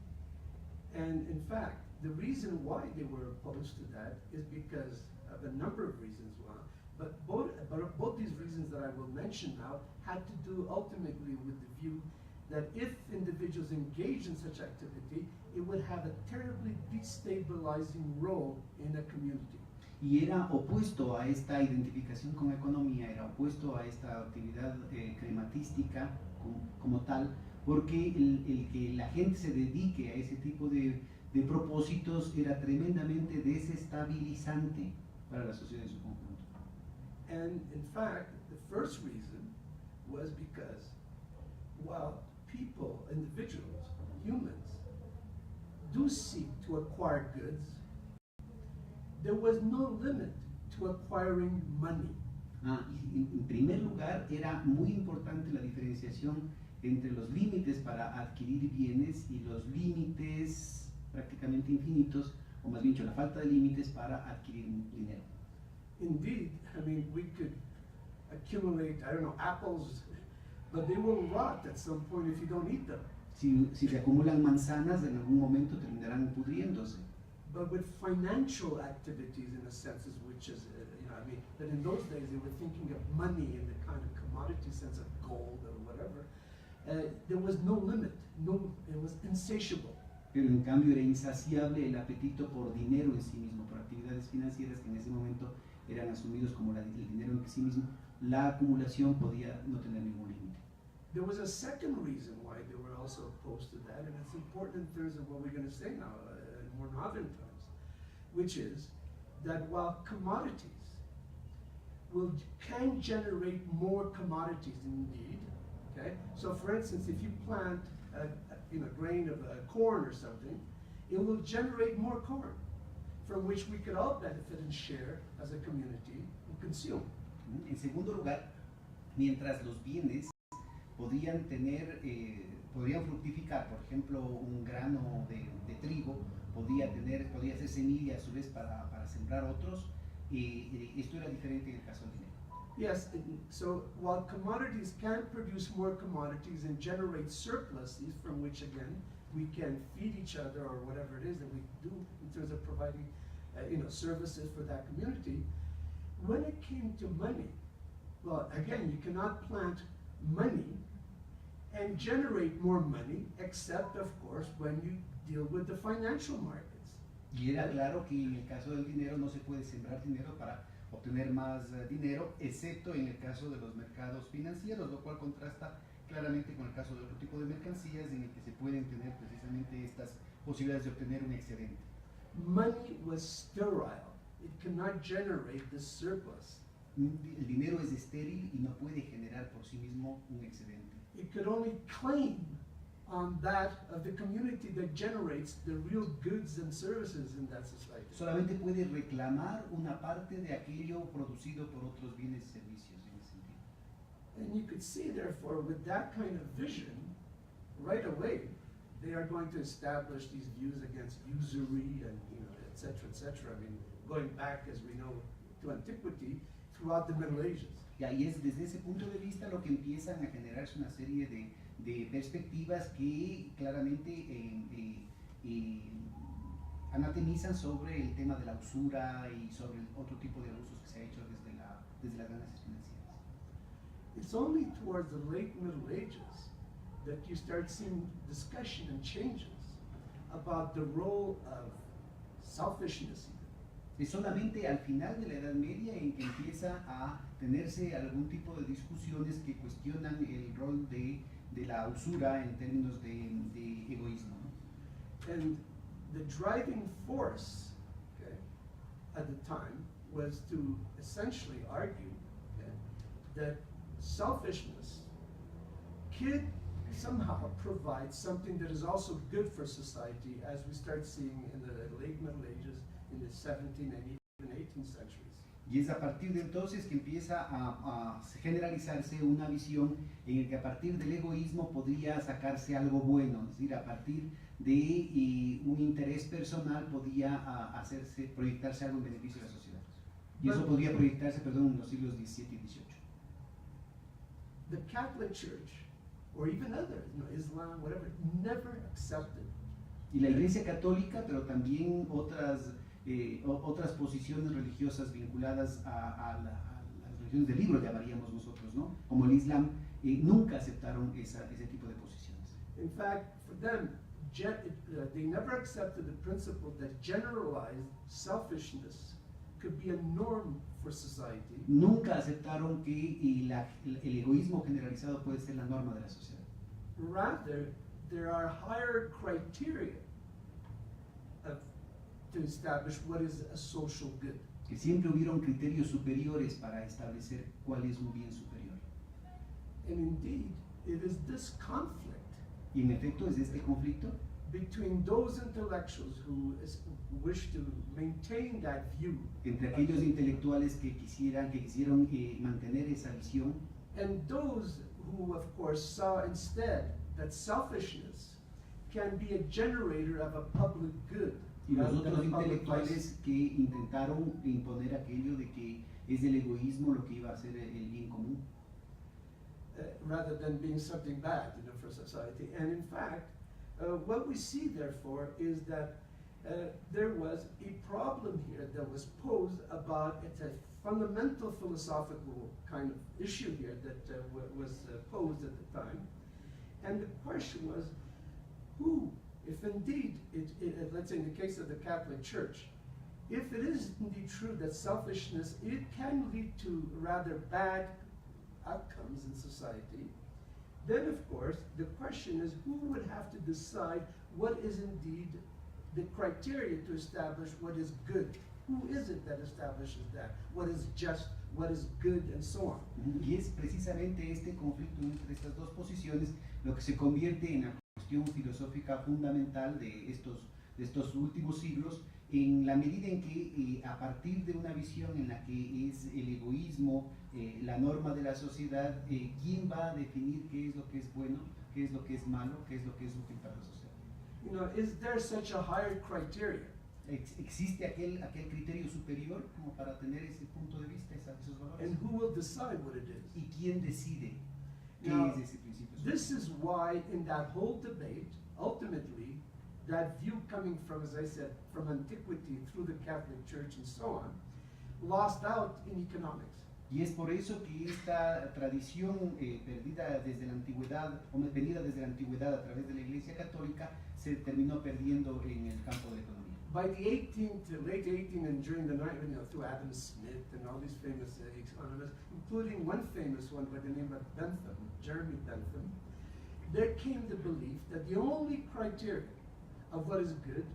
And in fact, the reason why they were opposed to that is because of a number of reasons why, but both these reasons that I will mention now had to do ultimately with the view that if individuals engage in such activity, it would have a terribly destabilizing role in a community. Y era opuesto a esta identificación con economía, era opuesto a esta actividad crematística como tal, porque el que la gente se dedique a ese tipo de propósitos era tremendamente desestabilizante para la sociedad en su conjunto. And in fact, the first reason was because while people, individuals, humans, do seek to acquire goods, there was no limit to acquiring money. En primer lugar, era muy importante la diferenciación entre los límites para adquirir bienes y los límites prácticamente infinitos, o más bien dicho, la falta de límites para adquirir dinero. Indeed, I mean, we could accumulate, I don't know, apples, but they will rot at some point if you don't eat them. Si se acumulan manzanas, en algún momento terminarán pudriéndose. But with financial activities, in a sense, which is, I mean, that in those days they were thinking of money in the kind of commodity sense of gold or whatever. There was no limit. It was insatiable. Pero en cambio era insaciable el apetito por dinero en sí mismo, por actividades financieras que en ese momento eran asumidos como el dinero en sí mismo. La acumulación podía no tener ningún límite. There was a second reason why they were also opposed to that, and it's important in terms of what we're going to say now, more modern times, which is that while commodities can generate more commodities indeed, okay? So for instance, if you plant a grain of corn or something, it will generate more corn from which we could all benefit and share as a community and consume. En segundo lugar, mientras los bienes podrían fructificar, por ejemplo, un grano de trigo, podía ser semilla a su vez para sembrar otros, esto era diferente en el caso del dinero. Yes, so while commodities can produce more commodities and generate surpluses from which, again, we can feed each other or whatever it is that we do in terms of providing services for that community, when it came to money, well, again, you cannot plant money and generate more money, except, of course, when you deal with the financial markets. Y era claro que en el caso del dinero no se puede sembrar dinero para obtener más dinero, excepto en el caso de los mercados financieros, lo cual contrasta claramente con el caso de otro tipo de mercancías en el que se pueden tener precisamente estas posibilidades de obtener un excedente. Money was sterile. It cannot generate the surplus. El dinero es estéril y no puede generar por sí mismo un excedente. It could only claim on that of the community that generates the real goods and services in that society. Solamente puede reclamar una parte de aquello producido por otros bienes y servicios en ese sentido. And you could see, therefore, with that kind of vision, right away, they are going to establish these views against usury and, et cetera, et cetera. I mean, going back, as we know, to antiquity, throughout the Middle Ages. Y es desde ese punto de vista lo que empiezan a generarse una serie de perspectivas que claramente anatemizan sobre el tema de la usura y sobre el otro tipo de abusos que se ha hecho desde las ganancias financieras. It's only towards the late Middle Ages that you start seeing discussion and changes about the role of selfishness. Es solamente al final de la Edad Media en que empieza a tenerse algún tipo de discusiones que cuestionan el rol de la usura en términos de egoísmo, ¿no? And the driving force, okay, at the time was to essentially argue, okay, that selfishness could somehow provide something that is also good for society, as we start seeing in the late Middle Ages, in the 17th and even 18th centuries. Y es a partir de entonces que empieza a generalizarse una visión en la que a partir del egoísmo podría sacarse algo bueno, es decir, a partir de un interés personal podía proyectarse algo en beneficio de la sociedad. Y eso podría proyectarse, en los siglos XVII y XVIII. The Catholic Church, or even others, Islam, whatever, never accepted. Y la Iglesia Católica, pero también otras posiciones religiosas vinculadas a las religiones del libro, llamaríamos nosotros, ¿no? Como el Islam, nunca aceptaron ese tipo de posiciones. In fact, for them, they never accepted the principle that generalized selfishness could be a norm for society. Nunca aceptaron que el egoísmo generalizado puede ser la norma de la sociedad. Rather, there are higher criteria to establish what is a social good. Que siempre hubieron criterios superiores para establecer cuál es un bien superior. And indeed, it is this conflict Y en efecto es este conflicto between those intellectuals who wish to maintain that view entre aquellos intelectuales que quisieron mantener esa visión and those who, of course, saw instead that selfishness can be a generator of a public good. y los otros intelectuales que intentaron imponer aquello de que es el egoísmo lo que iba a hacer el bien común. Rather than being something bad, for society. And in fact, what we see, therefore, is that there was a problem here that was posed about it's a fundamental philosophical kind of issue here that was posed at the time. And the question was, who, if indeed, let's say in the case of the Catholic Church, if it is indeed true that selfishness, it can lead to rather bad outcomes in society, then of course the question is who would have to decide what is indeed the criteria to establish what is good. Who is it that establishes that? What is just, what is good, and so on. Y es precisamente este conflicto entre estas dos posiciones lo que se convierte en la cuestión filosófica fundamental de estos últimos siglos, en la medida en que a partir de una visión en la que es el egoísmo la norma de la sociedad, ¿quién va a definir qué es lo que es bueno, qué es lo que es malo, qué es lo que es útil para la sociedad? You know, is there such a higher criteria? ¿Existe aquel criterio superior como para tener ese punto de vista, esos valores? And who will decide what it is? ¿Y quién decide qué Now, es ese principio superior? This is why in that whole debate, ultimately, that view coming from, as I said, from antiquity through the Catholic Church and so on, lost out in economics. Y es por eso que esta tradición perdida desde la antigüedad, o venida desde la antigüedad a través de la Iglesia Católica, se terminó perdiendo en el campo de la economía. By the 18th to late 18th and during the night, you know, through Adam Smith and all these famous economists, including one famous one by the name of Bentham, Jeremy Bentham, there came the belief that the only criteria of what is good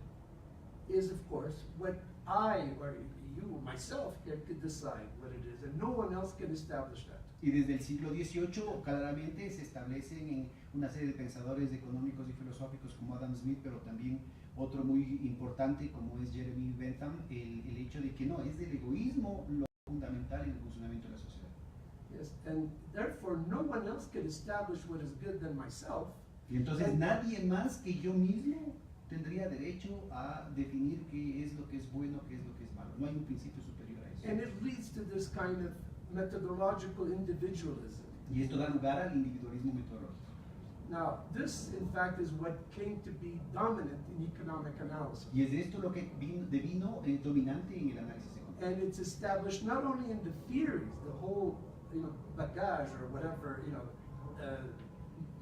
is, of course, what I or you, myself, here could decide what it is, and no one else can establish that. Y desde el siglo XVIII claramente se establecen en una serie de pensadores económicos y filosóficos como Adam Smith, pero también otro muy importante como es Jeremy Bentham, el hecho de que no, es el egoísmo lo fundamental en el funcionamiento de la sociedad. Yes, and therefore no one else can establish what is good than myself. Y entonces nadie más que yo mismo tendría derecho a definir qué es lo que es bueno, qué es lo que es malo. No hay un principio superior a eso. And it leads to this kind of methodological individualism. Y esto da lugar al individualismo metodológico. Now, this, in fact, is what came to be dominant in economic analysis. Y es esto lo que devino dominante en el análisis económico. And it's established not only in the theories, the whole, you know, bagage or whatever, you know,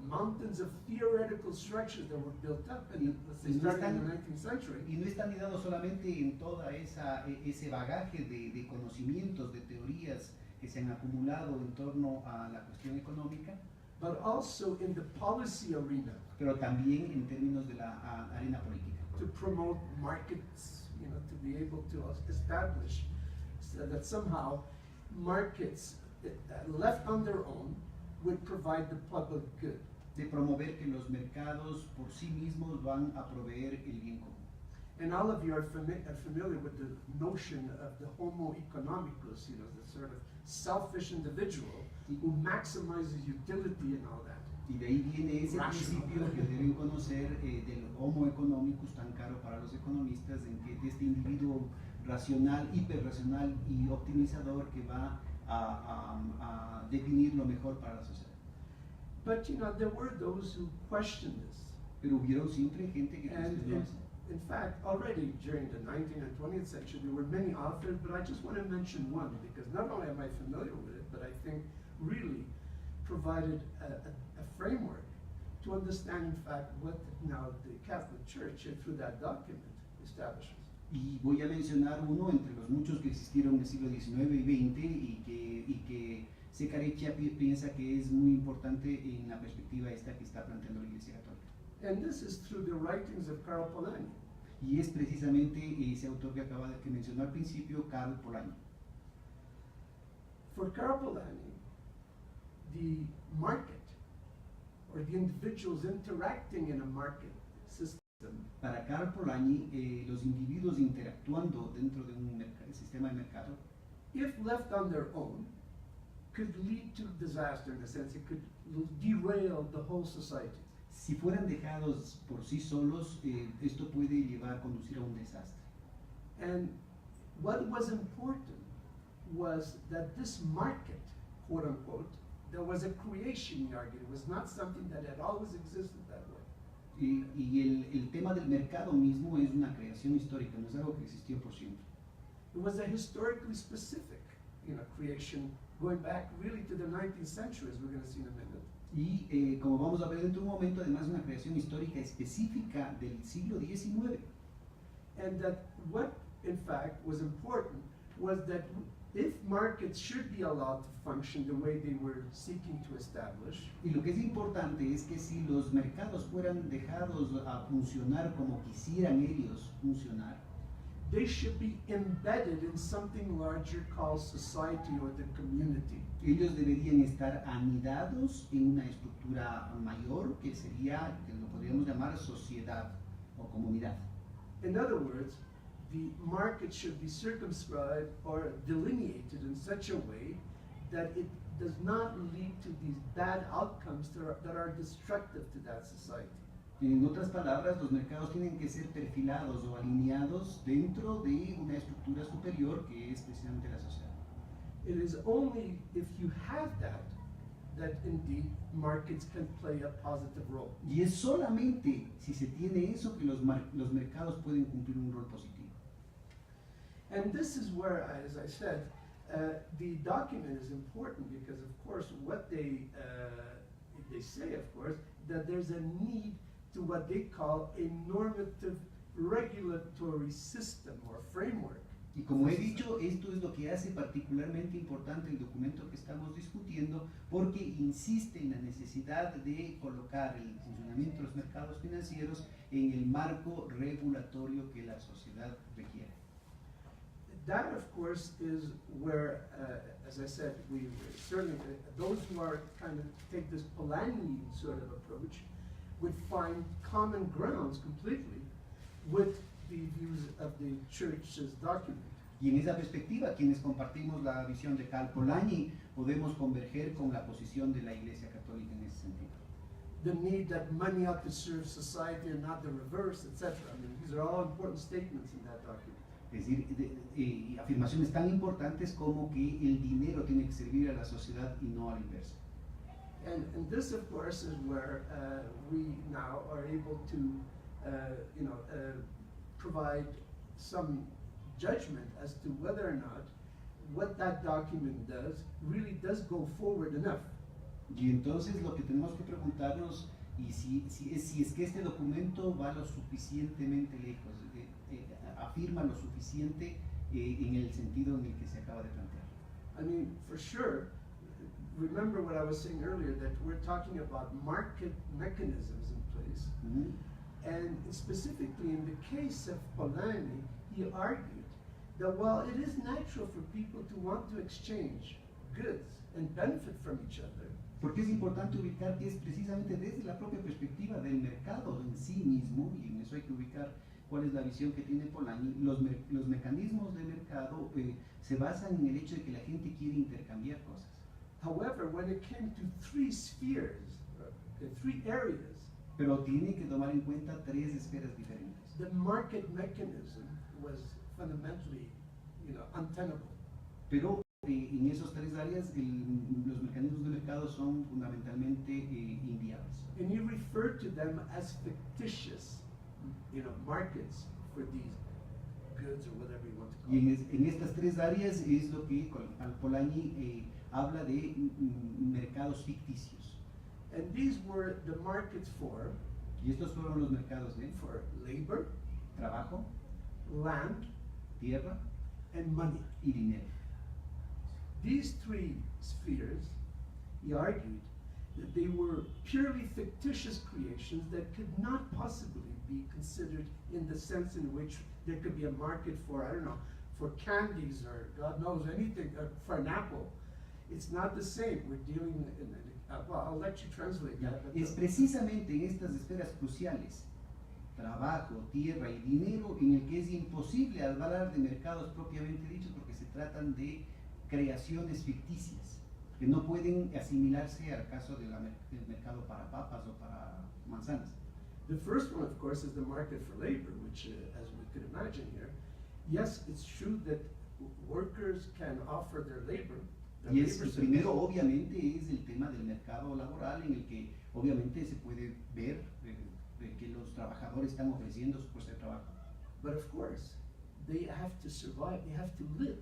mountains of theoretical structures that were built up in, let's say, starting in the 19th century. Y no está anidado solamente en toda ese bagaje de conocimientos, de teorías que se han acumulado en torno a la cuestión económica, But also in the policy arena, pero también en términos de la arena política. to promote markets, you know, to be able to establish so that somehow markets left on their own would provide the public good. De promover que los mercados por sí mismos van a proveer el bien común. And all of you are familiar with the notion of the homo economicus, you know, the sort of selfish individual who maximizes utility and all that. Y de ahí viene ese Rational. principio que deben conocer del homo economicus tan caro para los economistas, en que de este individuo racional, hiperracional y optimizador que va a definir lo mejor para la sociedad. But you know, there were those who questioned this. Pero hubieron siempre gente que And cuestionó eso. in fact, already during the 19th and 20th century, there were many authors, but I just want to mention one because not only am I familiar with it, but I think really provided a framework to understand, in fact, what now the Catholic Church, through that document, establishes. Y voy a mencionar uno entre los muchos que existieron en el siglo XIX y XX y que Secareccia piensa que es muy importante en la perspectiva esta que está planteando la Iglesia Católica. And this is through the writings of Karl Polanyi. Y es precisamente ese autor que mencionó al principio, Karl Polanyi. For Karl Polanyi, the market, or the individuals interacting in a market system, Para Karl Polanyi, los individuos interactuando dentro de un sistema de mercado, if left on their own, could lead to disaster in a sense. It could derail the whole society. si fueran dejados por sí solos, esto puede conducir a un desastre. And what was important was that this market, quote unquote, there was a creation, he argued. It was not something that had always existed that way. Y el tema del mercado mismo es una creación histórica, no es algo que existió por siempre. It was a historically specific, you know, creation going back really to the 19th century, as we're going to see in a minute. Y como vamos a ver dentro de un momento, además una creación histórica específica del siglo XIX. And that what, in fact, was important was that if markets should be allowed to function the way they were seeking to establish, Y lo que es importante es que si los mercados fueran dejados a funcionar como quisieran ellos funcionar, they should be embedded in something larger called society or the community. ellos deberían estar anidados en una estructura mayor que sería, que lo podríamos llamar sociedad o comunidad. In other words, the market should be circumscribed or delineated in such a way that it does not lead to these bad outcomes that are destructive to that society. En otras palabras, los mercados tienen que ser perfilados o alineados dentro de una estructura superior que es precisamente la sociedad. It is only if you have that indeed markets can play a positive role. Y es solamente si se tiene eso que los mercados pueden cumplir un rol positivo. And this is where, as I said, the document is important because, of course, what they say, of course, that there's a need to what they call a normative regulatory system or framework. Y como he dicho, esto es lo que hace particularmente importante el documento que estamos discutiendo, porque insiste en la necesidad de colocar el funcionamiento de los mercados financieros en el marco regulatorio que la sociedad requiere. That, of course, is where, as I said, we certainly, those who are kind of take this Polanyi sort of approach would find common grounds completely with the views of the church's document. Y en esa perspectiva, quienes compartimos la visión de Karl Polanyi, podemos converger con la posición de la Iglesia Católica en ese sentido. The need that money ought to serve society and not the reverse, etc. I mean, these are all important statements in that document. Es decir, afirmaciones tan importantes como que el dinero tiene que servir a la sociedad y no al inverso. And this, of course, is where we now are able to, provide some judgment as to whether or not what that document does really does go forward enough. Y entonces lo que tenemos que preguntarnos y si es que este documento va lo suficientemente lejos, afirma lo suficiente en el sentido en el que se acaba de plantear. I mean, for sure, remember what I was saying earlier, that we're talking about market mechanisms in place. Ujú. And specifically in the case of Polanyi, he argued that while it is natural for people to want to exchange goods and benefit from each other, Porque es importante ubicar que es precisamente desde la propia perspectiva del mercado en sí mismo, y en eso hay que ubicar cuál es la visión que tiene Polanyi, los mecanismos de mercado se basan en el hecho de que la gente quiere intercambiar cosas. however, when it came to three spheres, three areas, Pero tiene que tomar en cuenta tres esferas diferentes. the market mechanism was fundamentally, untenable. Pero en esas tres áreas los mecanismos de mercado son fundamentalmente inviables. And he referred to them as fictitious, markets for these goods or whatever you want to call Y them. en estas tres áreas es lo que Polanyi habla de mercados ficticios. And these were the markets for Y estos fueron los mercados de labor, trabajo, land, tierra and money. y dinero. These three spheres, he argued, that they were purely fictitious creations that could not possibly be considered in the sense in which there could be a market for, I don't know, for candies or God knows anything, for an apple. It's not the same. We're dealing well, I'll let you translate that. But Es precisamente en estas esferas cruciales, trabajo, tierra y dinero, en el que es imposible hablar de mercados propiamente dichos porque se tratan de creaciones ficticias que no pueden asimilarse al caso del mercado para papas o para manzanas. The first one, of course, is the market for labor, which, as we could imagine here, yes, it's true that workers can offer their labor. Their Y labor el service. primero obviamente es el tema del mercado laboral en el que obviamente se puede ver que los trabajadores están ofreciendo su puesto de trabajo. But of course, they have to survive, they have to live.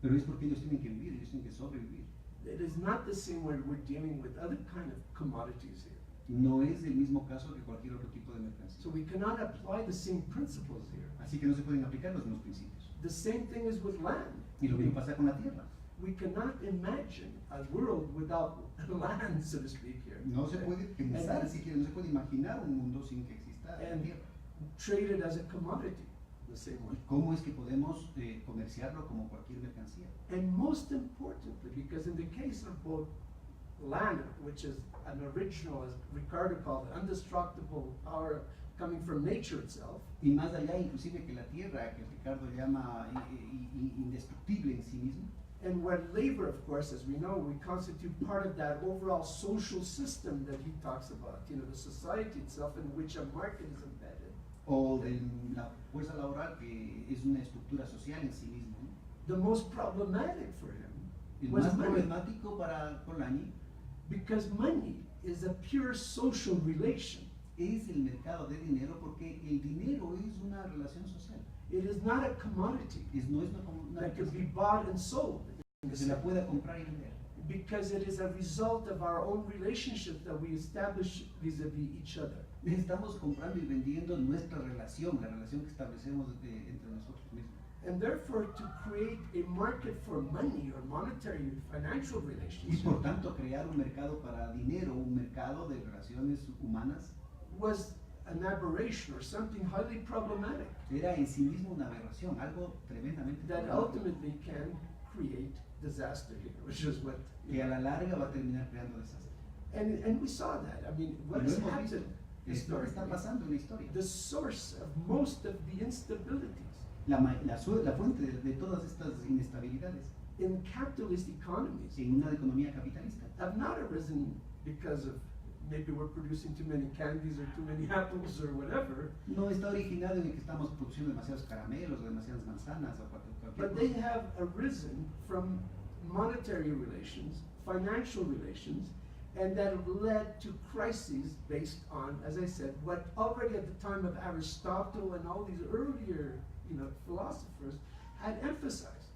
Pero es porque ellos tienen que vivir, ellos tienen que sobrevivir. It is not the same when we're dealing with other kind of commodities here. no es el mismo caso que cualquier otro tipo de mercancía. So we cannot apply the same principles here. Así que no se pueden aplicar los mismos principios. The same thing is with land. Y lo mismo pasa con la tierra. We cannot imagine a world without land, so to speak, here. No se puede pensar, And- siquiera no se puede imaginar un mundo sin que exista la And tierra. trade it as a commodity, the same way. ¿Y cómo es que podemos comerciarlo como cualquier mercancía? And most importantly, because in the case of both land, which is an original, as Ricardo called it, indestructible power coming from nature itself, Y más allá, inclusive que la tierra, que Ricardo llama indestructible en sí mismo, and where labor, of course, as we know, we constitute part of that overall social system that he talks about, you know, the society itself in which a market is embedded. o de la fuerza laboral, que es una estructura social en sí mismo, ¿no? The most problematic for him El was más money, problemático para Polanyi because money is a pure social relation. es el mercado de dinero, porque el dinero es una relación social. It is not a commodity No es una that could be mercancía bought and sold. que se la pueda comprar y vender. Because it is a result of our own relationship that we establish vis-a-vis each other. Estamos comprando y vendiendo nuestra relación, la relación que establecemos entre nosotros mismos. And therefore, to create a market for money or monetary financial Y relations por tanto crear un mercado para dinero, un mercado de relaciones humanas, was an aberration or something highly problematic era en sí mismo una aberración, algo tremendamente that problemático, ultimately can create disaster here, which is what, que a la larga va a terminar creando desastres. and we saw that. I mean, what Y has lo hemos visto, happened esto que está historically, pasando en la historia. the source of most of the instabilities La fuente de todas estas inestabilidades in capitalist economies en una economía capitalista have not arisen because of maybe we're producing too many candies or too many apples or whatever, no está originado en el que estamos produciendo demasiados caramelos o demasiadas manzanas o cualquier but they cosa, have arisen from monetary relations, financial relations, and that have led to crises based on, as I said, what already at the time of Aristotle and all these earlier, philosophers had emphasized,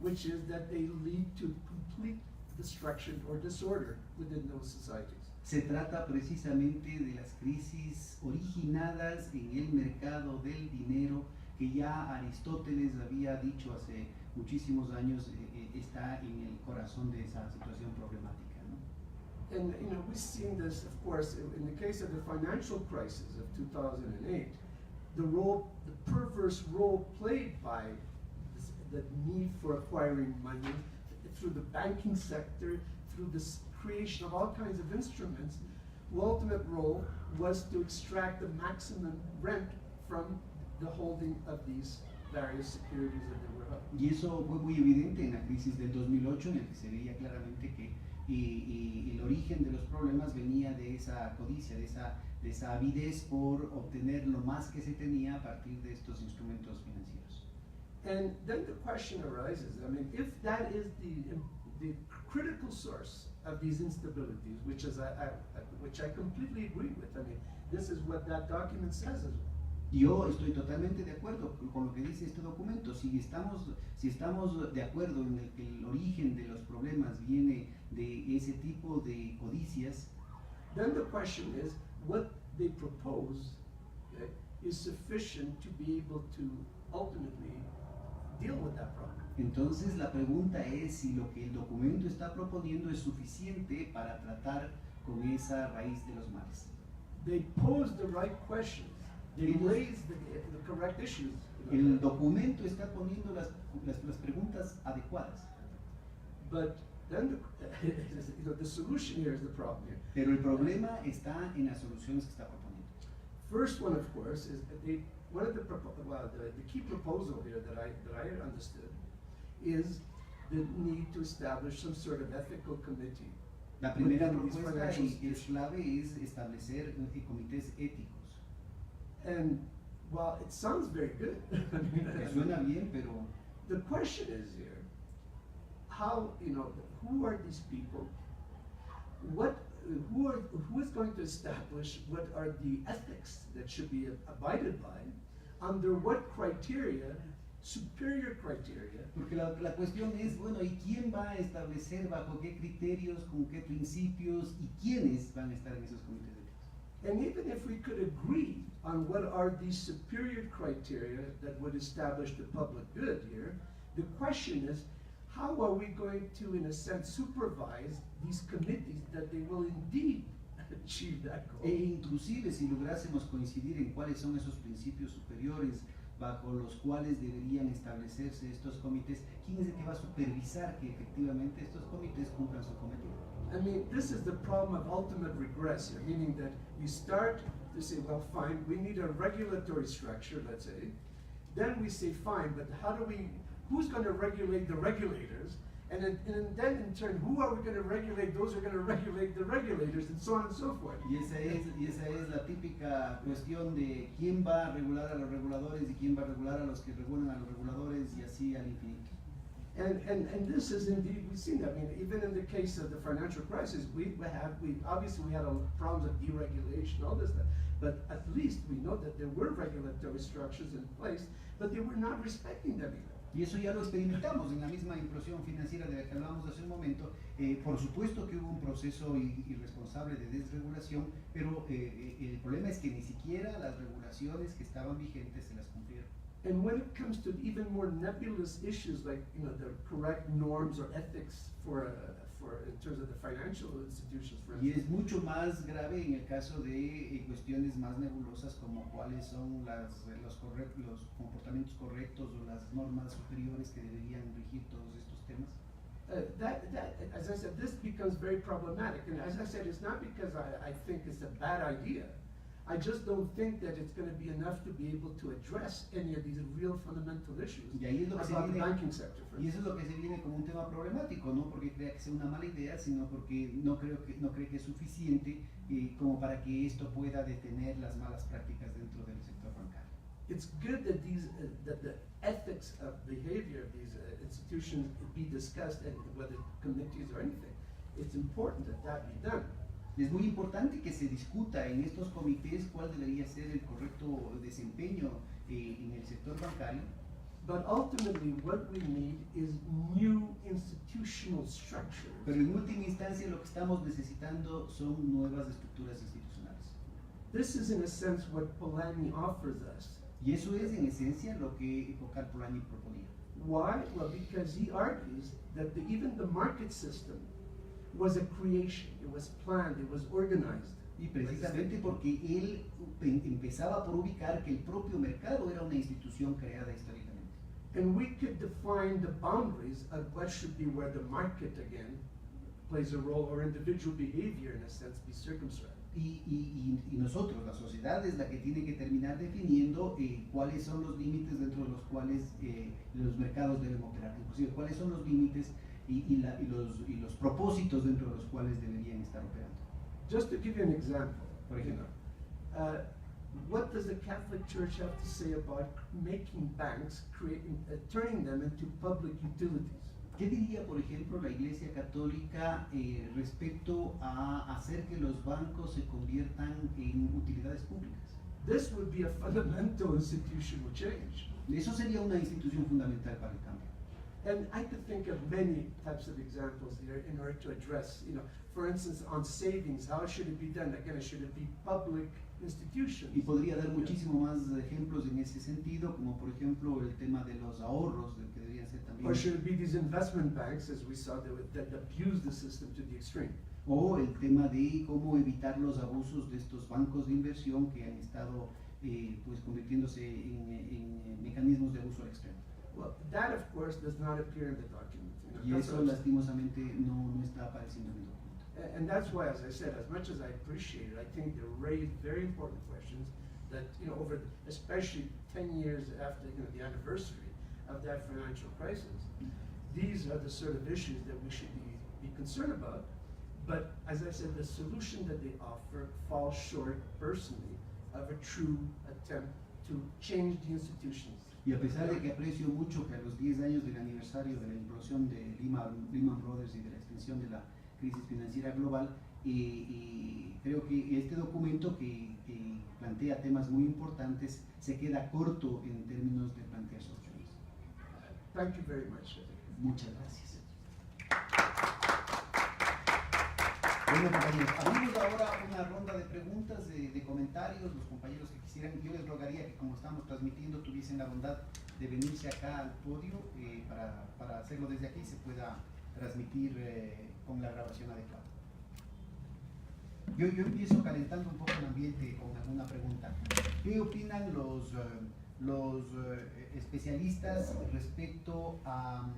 which is that they lead to complete destruction or disorder within those societies. Se trata precisamente de las crisis originadas en el mercado del dinero que ya Aristóteles había dicho hace muchísimos años está en el corazón de esa situación problemática, ¿no? And we've seen this, of course, in the case of the financial crisis of 2008, the perverse role played by the need for acquiring money through the banking sector, through the creation of all kinds of instruments, the ultimate role was to extract the maximum rent from the holding of these various securities that they were held. Y eso fue muy evidente en la crisis del 2008, en el que se veía claramente que el origen de los problemas venía de esa codicia, de esa avidez por obtener lo más que se tenía a partir de estos instrumentos financieros. And then the question arises, I mean, if that is the critical source of these instabilities, which I completely agree with, I mean, this is what that document says as well. Yo estoy totalmente de acuerdo con lo que dice este documento. Si estamos de acuerdo en el que el origen de los problemas viene de ese tipo de codicias, Then the question is, what they propose, okay, is sufficient to be able to ultimately deal with that problem. entonces la pregunta es si lo que el documento está proponiendo es suficiente para tratar con esa raíz de los males. They pose the right questions. They Ellos- raise the correct issues. El documento está poniendo las preguntas adecuadas, But then the solution here is the problem here. pero el problema está en las soluciones que está proponiendo. First one, of course, is that the key proposal here that I understood is the need to establish some sort of ethical committee. La primera within these propuesta financial y es institutions. clave es establecer comités éticos. And while it sounds very good, I mean, Que suena bien, pero the question is here, how, who are these people? Who is going to establish what are the ethics that should be abided by? Under what criteria, superior criteria, porque la cuestión es, bueno, ¿y quién va a establecer bajo qué criterios, con qué principios y quiénes van a estar en esos comités éticos? And even if we could agree on what are these superior criteria that would establish the public good here, the question is, how are we going to, in a sense, supervise these committees that they will indeed achieve that goal? E inclusive si lográsemos coincidir en cuáles son esos principios superiores bajo los cuales deberían establecerse estos comités, ¿quién es el que va a supervisar que efectivamente estos comités cumplan su cometido? I mean, this is the problem of ultimate regress here, meaning that you start to say, well, fine, we need a regulatory structure, let's say. Then we say, fine, but who's going to regulate the regulators? And then in turn, who are we going to regulate? Those who are going to regulate the regulators, and so on and so forth. Y esa es la típica cuestión de quién va a regular a los reguladores y quién va a regular a los que regulan a los reguladores y así al infinito. And this is indeed, we've seen that. I mean, even in the case of the financial crisis, we obviously had problems of deregulation, all this stuff. But at least we know that there were regulatory structures in place, but they were not respecting them either. Y eso ya lo experimentamos en la misma implosión financiera de la que hablábamos hace un momento. Por supuesto que hubo un proceso irresponsable de desregulación, pero el problema es que ni siquiera las regulaciones que estaban vigentes se las cumplieron. And when it comes to even more nebulous issues like the correct norms or ethics for in terms of the financial institutions, for Y instance, es mucho más grave en el caso de cuestiones más nebulosas como cuáles son los comportamientos correctos o las normas superiores que deberían regir todos estos temas. as I said, this becomes very problematic. And as I said, it's not because I think it's a bad idea. I just don't think that it's going to be enough to be able to address any of these real fundamental issues Y ahí es lo que se about the viene, banking sector. For y eso es lo que se viene como un tema problemático, no porque crea que sea una mala idea, sino porque no cree que es suficiente como para que esto pueda detener las malas prácticas dentro del sector bancario. It's good that that the ethics of behavior of these institutions be discussed, and whether committees or anything. It's important that be done. Es muy importante que se discuta en estos comités cuál debería ser el correcto desempeño en el sector bancario. But ultimately, what we need is new institutional structures. Pero en última instancia lo que estamos necesitando son nuevas estructuras institucionales. This is, in a sense, what Polanyi offers us. Y eso es en esencia lo que Epocal Polanyi proponía. Why? Well, because he argues that even the market system was a creation. It was planned, it was organized. Y precisamente porque él empezaba por ubicar que el propio mercado era una institución creada históricamente. And we could define the boundaries of what should be where the market, again, plays a role, or individual behavior, in a sense, be circumscribed. Y nosotros, la sociedad, es la que tiene que terminar definiendo cuáles son los límites dentro de los cuales los mercados deben operar, inclusive cuáles son los límites y los propósitos dentro de los cuales deberían estar operando. Just to give you an example, Por ejemplo, what does the Catholic Church have to say about making banks, turning them into public utilities? ¿qué diría, por ejemplo, la Iglesia Católica respecto a hacer que los bancos se conviertan en utilidades públicas? This would be a fundamental institutional change. Eso sería una institución fundamental para el cambio. And I could think of many types of examples here in order to address, for instance, on savings, how should it be done? Again, should it be public institutions? Y podría dar muchísimo más ejemplos en ese sentido, como por ejemplo el tema de los ahorros, del que deberían ser también. Or should it be these investment banks, as we saw, that abuse the system to the extreme? O el tema de cómo evitar los abusos de estos bancos de inversión que han estado pues convirtiéndose en mecanismos de abuso al extremo. Well, that of course does not appear in the document. Y That's eso what I'm saying. lastimosamente no está apareciendo en el documento. And that's why, as I said, as much as I appreciate it, I think they raise very important questions that, especially 10 years after, the anniversary of that financial crisis, these are the sort of issues that we should be concerned about. But as I said, the solution that they offer falls short, personally, of a true attempt to change the institutions. Y a pesar de que aprecio mucho que a los 10 años del aniversario de la implosión de Lehman Brothers y de la extensión de la crisis financiera global, creo que este documento que plantea temas muy importantes se queda corto en términos de plantear soluciones. Thank you very much. Muchas gracias. Bueno, compañeros, abrimos ahora una ronda de preguntas, de comentarios. Los compañeros que quisieran, yo les rogaría que como estamos transmitiendo tuviesen la bondad de venirse acá al podio para hacerlo desde aquí y se pueda transmitir con la grabación adecuada. Yo empiezo calentando un poco el ambiente con alguna pregunta. ¿Qué opinan los especialistas respecto a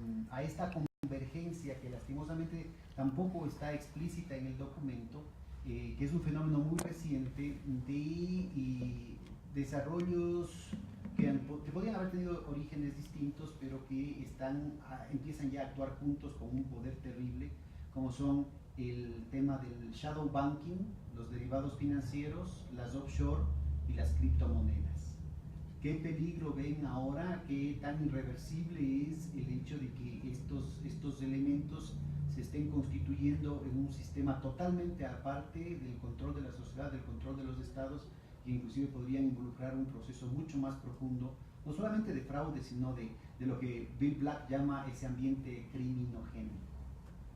esta convergencia que lastimosamente tampoco está explícita en el documento, que es un fenómeno muy reciente de desarrollos que podrían haber tenido orígenes distintos, pero que empiezan ya a actuar juntos con un poder terrible, como son el tema del shadow banking, los derivados financieros, las offshore y las criptomonedas. ¿Qué peligro ven ahora? ¿Qué tan irreversible es el hecho de que estos elementos se estén constituyendo en un sistema totalmente aparte del control de la sociedad, del control de los estados, que inclusive podrían involucrar un proceso mucho más profundo, no solamente de fraude, sino de lo que Bill Black llama ese ambiente criminogénico?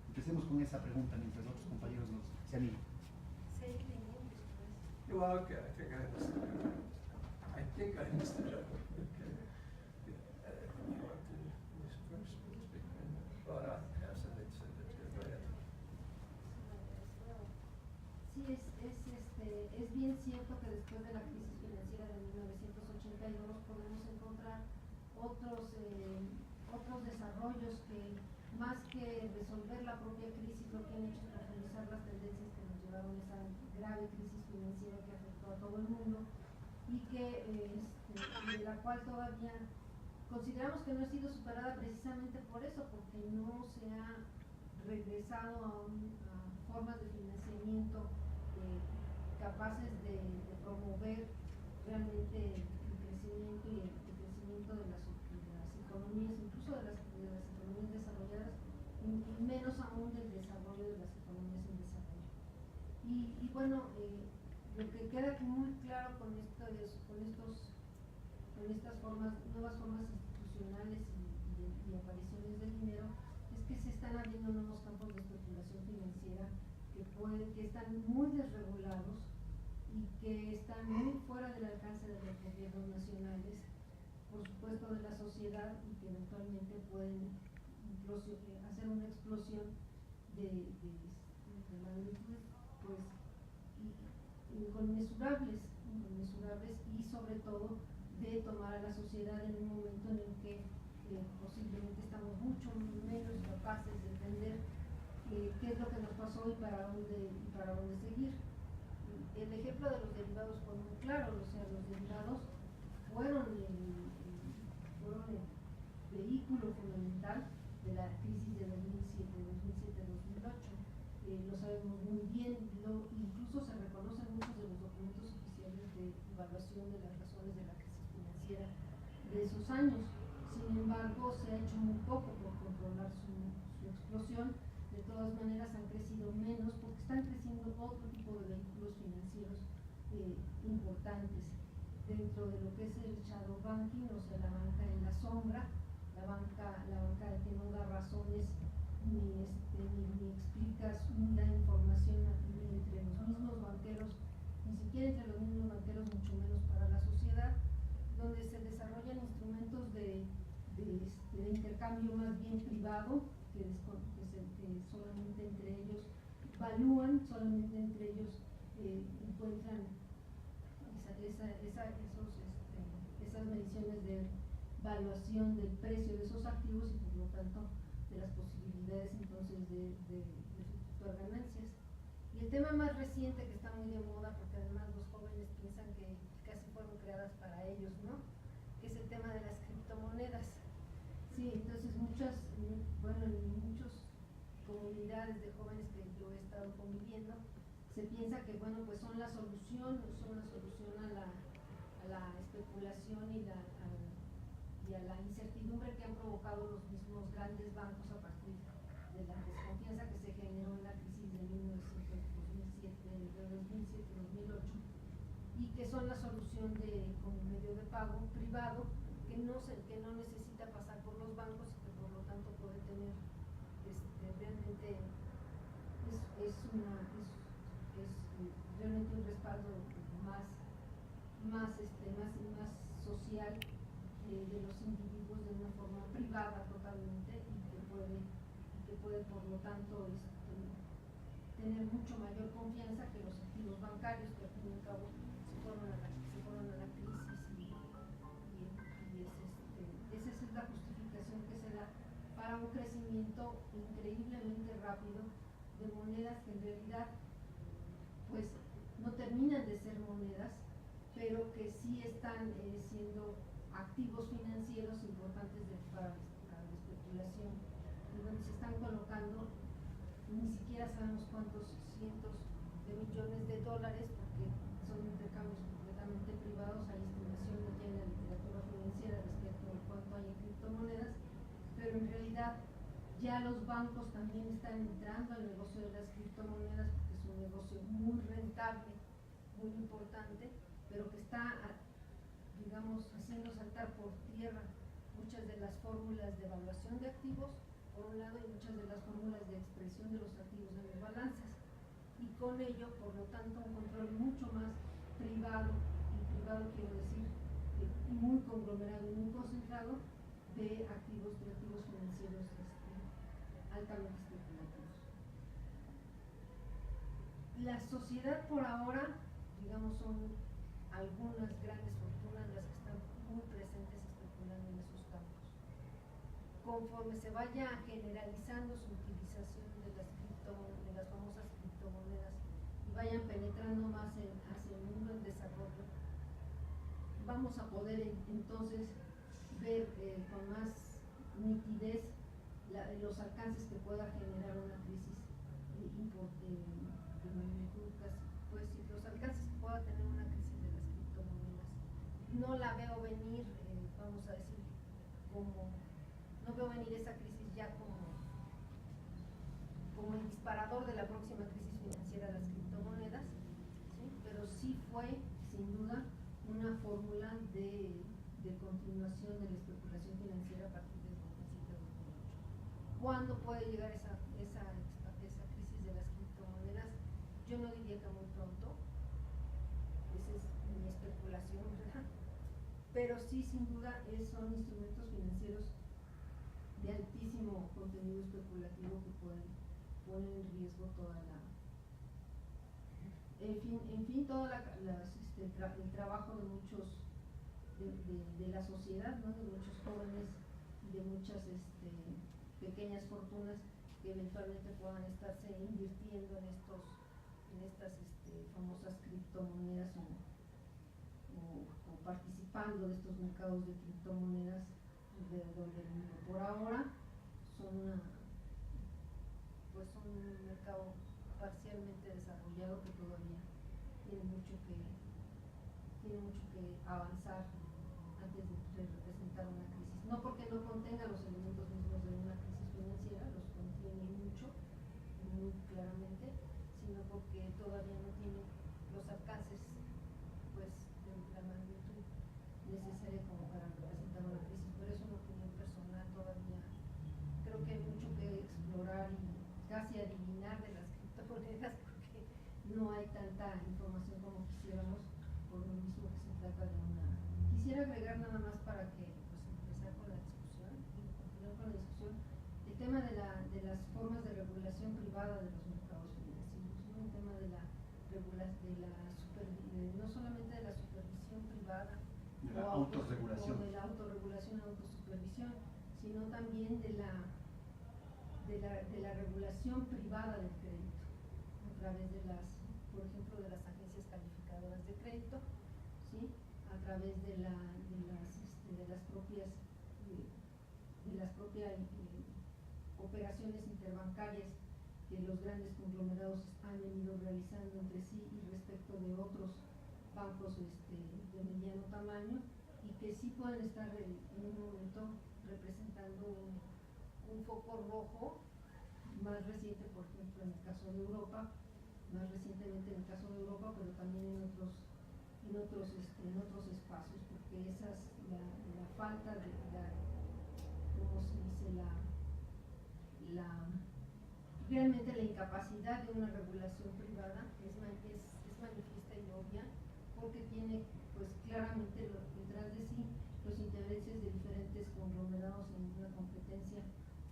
Empecemos con esa pregunta mientras otros compañeros se animan. Well, okay, I think I understood. I think I understood. Okay. You want to use first? Well, I have something to say. Go ahead. Sí, es bien cierto que después de la crisis financiera de 1982 podemos encontrar otros desarrollos que, más que resolver la propia crisis, lo que han hecho es profundizar las tendencias que nos llevaron a esa grave crisis financiera que afectó a todo el mundo y que de la cual todavía consideramos que no ha sido superada precisamente por eso, porque no se ha regresado a formas de financiamiento capaces de promover realmente el crecimiento y el crecimiento de las economías, incluso de las economías desarrolladas, y menos aún del desarrollo de las economías en desarrollo. Y bueno, lo que queda muy claro con estas nuevas formas institucionales y apariciones del dinero es que se están abriendo nuevos campos de especulación financiera que están muy desregulados y que están muy fuera del alcance de los gobiernos nacionales, por supuesto de la sociedad, y que eventualmente pueden hacer una explosión de magnitudes pues inconmensurables y sobre todo de tomar a la sociedad en un momento en el que posiblemente estamos mucho menos capaces de entender qué es lo que nos pasó y para dónde seguir. El ejemplo de los derivados fue muy claro, o sea, los derivados fueron el vehículo fundamental de la crisis de 2007-2008. Lo sabemos muy bien, incluso se reconocen muchos de los documentos oficiales de evaluación de las razones de la crisis financiera de esos años. Sin embargo, se ha hecho muy poco por controlar su explosión. De todas maneras han crecido menos porque están creciendo otro tipo de vehículos financieros importantes dentro de lo que es el shadow banking, o sea, la banca en la sombra, la banca que no da razones ni explicas la información ni entre los mismos banqueros, ni siquiera entre los mismos banqueros, mucho menos para la sociedad, donde se desarrollan instrumentos de intercambio más bien privado, que solamente entre ellos evalúan, solamente entre ellos encuentran esas mediciones de evaluación del precio de esos activos y por lo tanto de las posibilidades entonces de efectuar ganancias. Y el tema más reciente que está muy de moda, porque además los jóvenes piensan que casi fueron creadas para ellos, ¿no?, que es el tema de las criptomonedas. Sí, entonces en muchas comunidades de jóvenes que yo he estado conviviendo, se piensa que bueno, pues son la solución a la especulación y a la incertidumbre que han provocado los mismos grandes bancos a partir de la desconfianza que se generó en la crisis de 2007-2008, y que son la solución como medio de pago privado que no necesita pasar por los bancos y que por lo tanto puede tener realmente es realmente un respaldo más social de los individuos de una forma privada totalmente y que puede por lo tanto tener mucho mayor confianza que los activos bancarios que al fin y al cabo se fueron a la crisis esa es la justificación que se da para un crecimiento increíblemente rápido de monedas que en realidad pues no terminan de ser monedas, pero que sí están siendo activos financieros importantes para la especulación, en donde se están colocando, ni siquiera sabemos cuántos cientos de millones de dólares, porque son intercambios completamente privados, hay estimaciones ya en la literatura financiera respecto a cuánto hay en criptomonedas, pero en realidad ya los bancos también están entrando al negocio de las criptomonedas porque es un negocio muy rentable, muy importante, pero que está, digamos, haciendo saltar por tierra muchas de las fórmulas de evaluación de activos, por un lado, y muchas de las fórmulas de expresión de los activos en las balanzas. Y con ello, por lo tanto, un control mucho más privado, y privado quiero decir, muy conglomerado y muy concentrado, de activos financieros altamente especulativos. La sociedad por ahora, digamos, son algunas grandes fortunas las que están muy presentes especulando en esos campos. Conforme se vaya generalizando su utilización de las famosas criptomonedas y vayan penetrando más hacia el mundo del desarrollo, vamos a poder entonces ver con más nitidez los alcances que pueda generar una crisis de magnitud, pues los alcances que pueda tener una crisis de las criptomonedas. No la veo venir, vamos a decir, no veo venir esa crisis ya como el disparador de la próxima crisis financiera de las criptomonedas, ¿sí? Pero sí fue, sin duda, una fórmula de continuación de la especulación financiera a partir del 2007-2008. ¿Cuándo puede llegar esa crisis de las criptomonedas? Yo no diría que muy pronto, esa es mi especulación, ¿verdad? Pero sí, sin duda, son instrumentos financieros de altísimo contenido especulativo que pueden poner en riesgo toda la... En fin, todo el trabajo de muchos de la sociedad, ¿no? De muchos jóvenes y de muchas pequeñas fortunas que eventualmente puedan estarse invirtiendo en estas famosas criptomonedas o participando de estos mercados de criptomonedas alrededor del mundo. Por ahora son un mercado parcialmente desarrollado que todavía tiene mucho que avanzar antes de representar una crisis. No porque no contenga los elementos mismos de una crisis financiera, los contiene mucho, muy claramente, sino porque todavía no tiene los alcances pues de la magnitud necesaria como para representar una crisis. Pero es una opinión personal, todavía creo que hay mucho que explorar y casi adivinar de las criptomonedas porque no hay tanta información como quisiéramos, por lo mismo que se trata de una... Quisiera agregar nada más para que pues, empezar con la discusión y continuar con la discusión el tema de las formas de regulación privada de los mercados financieros, ¿no? El tema no solamente de la supervisión privada de la autorregulación, o de la autorregulación, autosupervisión, sino también de la regulación privada del crédito a través de por ejemplo, de las agencias calificadoras de crédito, ¿sí? A través de las propias operaciones interbancarias que los grandes conglomerados han venido realizando entre sí y respecto de otros bancos de mediano tamaño y que sí pueden estar en un momento representando un foco rojo más reciente, por ejemplo, en el caso de Europa, más recientemente en el caso de Europa, pero también en otros espacios, porque la falta de ¿cómo se dice? Realmente la incapacidad de una regulación privada es magnificada porque tiene pues claramente detrás de sí los intereses de diferentes conglomerados en una competencia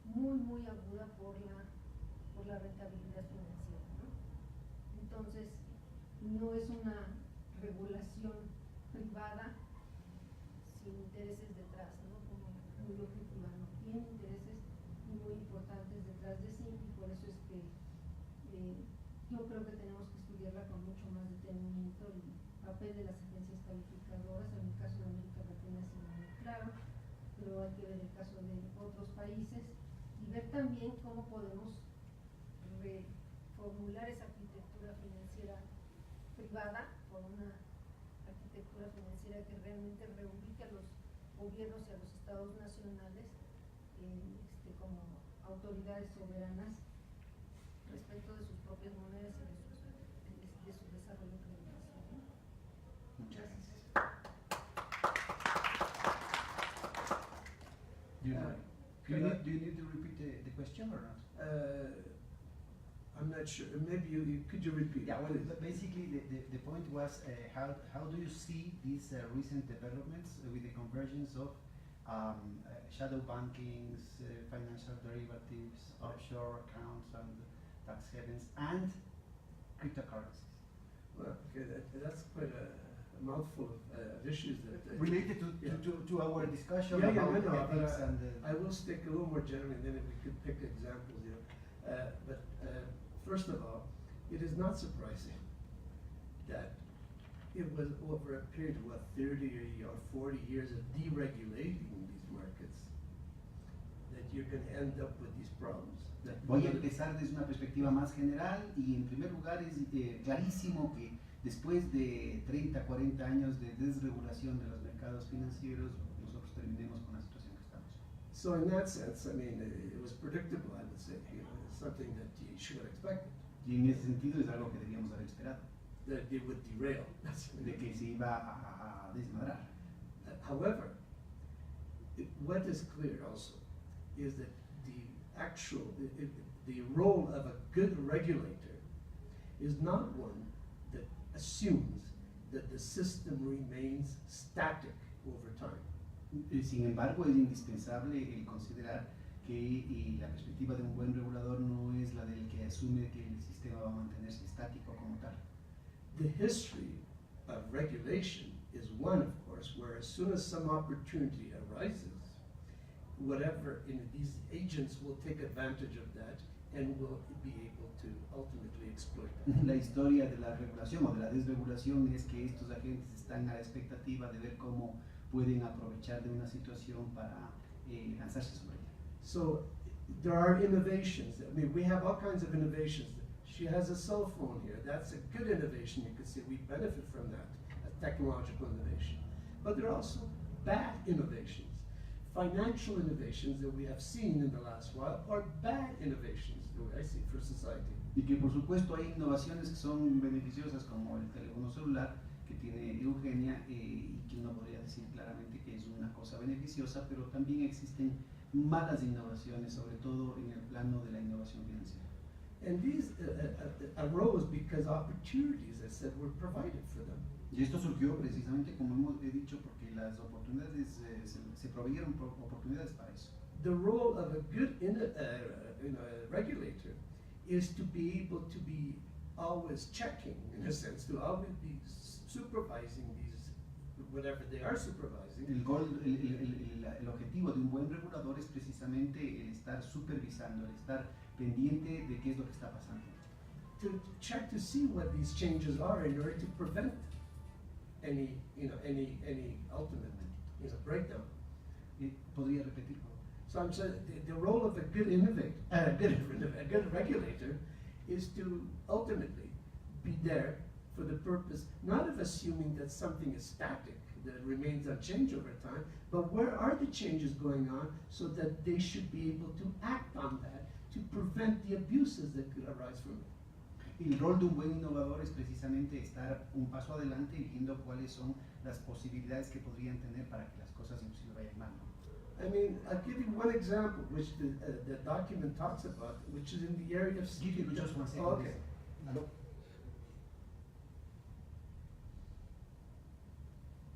muy aguda por la rentabilidad financiera, ¿no? Entonces, no es una regulación privada sin intereses detrás, ¿no? Como muy objetiva, ¿no? Tiene intereses muy importantes detrás de sí, y por eso es que yo creo que tenemos que estudiarla con mucho más detenimiento. El papel de las agencias calificadoras, en el caso de América Latina ha sido muy claro, pero hay que ver el caso de otros países y ver también cómo podemos reformular esa arquitectura financiera privada por una arquitectura financiera que realmente reubique a los gobiernos y a los estados nacionales como autoridades soberanas respecto de sus propias monedas y de su desarrollo crediticio, ¿no? Muchas Gracias. Do you need to repeat the question or not? I'm not sure. Maybe could you repeat? Yeah, well, please? but basically the point was how do you see these recent developments with the convergence of shadow bankings, financial derivatives, offshore accounts and tax havens, and cryptocurrencies? Well, okay, that's quite a mouthful of issues that Related yeah. to our discussion Yeah, about no, ethics but and I will stick a little more generally, and then we could pick examples here. But first of all, it is not surprising that it was over a period of 30 or 40 years of deregulating these markets that you're going to end up with these problems. That Voy a empezar desde una perspectiva más general y en primer lugar es clarísimo que después de 30, 40 años de desregulación de los mercados financieros, nosotros terminemos con la situación que estamos. So in that sense, I mean, it was predictable, I would say. You know, it's something that you should have expected, Y en ese sentido es algo que debíamos haber esperado, that it would derail. de que se iba a desmadrar. However, what is clear also is that the role of a good regulator is not one that assumes that the system remains static over time. Sin embargo, es indispensable el considerar que la perspectiva de un buen regulador no es la del que asume que el sistema va a mantenerse estático como tal. The history of regulation is one, of course, where as soon as some opportunity arises, these agents will take advantage of that and will be able to ultimately exploit that. La historia de la regulación o de la desregulación es que estos agentes están a la expectativa de ver cómo pueden aprovechar de una situación para lanzarse sobre ella. So there are innovations. I mean, we have all kinds of innovations. She has a cell phone here. That's a good innovation. You can see we benefit from that, a technological innovation. But there are also bad innovations. Financial innovations that we have seen in the last while are bad innovations, the way I see it, for society. Y que por supuesto hay innovaciones que son beneficiosas como el teléfono celular que tiene Eugenia y que uno podría decir claramente que es una cosa beneficiosa, pero también existen malas innovaciones, sobre todo en el plano de la innovación financiera. And these arose because opportunities, as I said, were provided for them. Y esto surgió precisamente, como hemos dicho, porque las oportunidades, se proveyeron oportunidades para eso. The role of a good regulator is to be able to be always checking, in a sense, to always be supervising these, whatever they are supervising. El objetivo de un buen regulador es precisamente el estar supervisando, el estar pendiente de qué es lo que está pasando. To check to see what these changes are in order to prevent any ultimate breakdown. ¿Podría repetirlo? So I'm saying the role of a good innovator, a good regulator, is to ultimately be there for the purpose not of assuming that something is static, that it remains unchanged over time, but where are the changes going on so that they should be able to act on that to prevent the abuses that could arise from it. El rol de un buen innovador es precisamente estar un paso adelante y viendo cuáles son las posibilidades que podrían tener para que las cosas inclusive vayan mal. I mean, I'll give you one example, which the document talks about, which is in the area of... Give you just one second. Okay. Hello?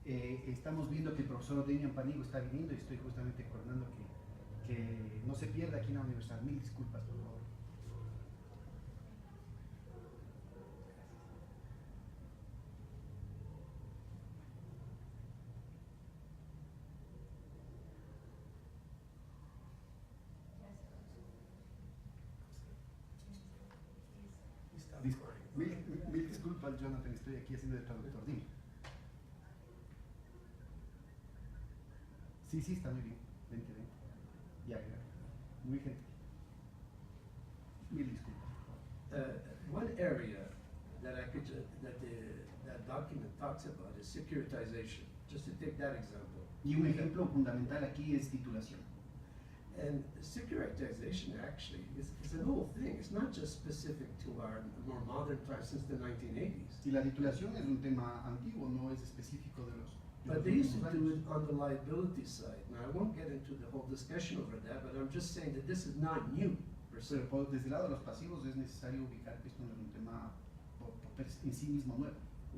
Estamos viendo que el profesor Demian Panigo está viniendo y estoy justamente coordinando que no se pierda aquí en la universidad. Mil disculpas, por favor. Mil disculpas, Jonathan, estoy aquí haciendo de traductor. Dime. Sí, está muy bien. Vente. Ya. Muy gentil. Mil disculpas. One area that that document talks about is securitization. Just to take that example. Y un ejemplo fundamental aquí es titulación. And securitization actually is an old thing. It's not just specific to our more modern times since the 1980s. Y la titulación es un tema antiguo, no es específico de los But they used to últimos do años. it on the liability side. Now, I won't get into the whole discussion over that, but I'm just saying that this is not new, per se. Pero desde el lado de los pasivos es necesario ubicar que esto no es un tema en sí mismo nuevo.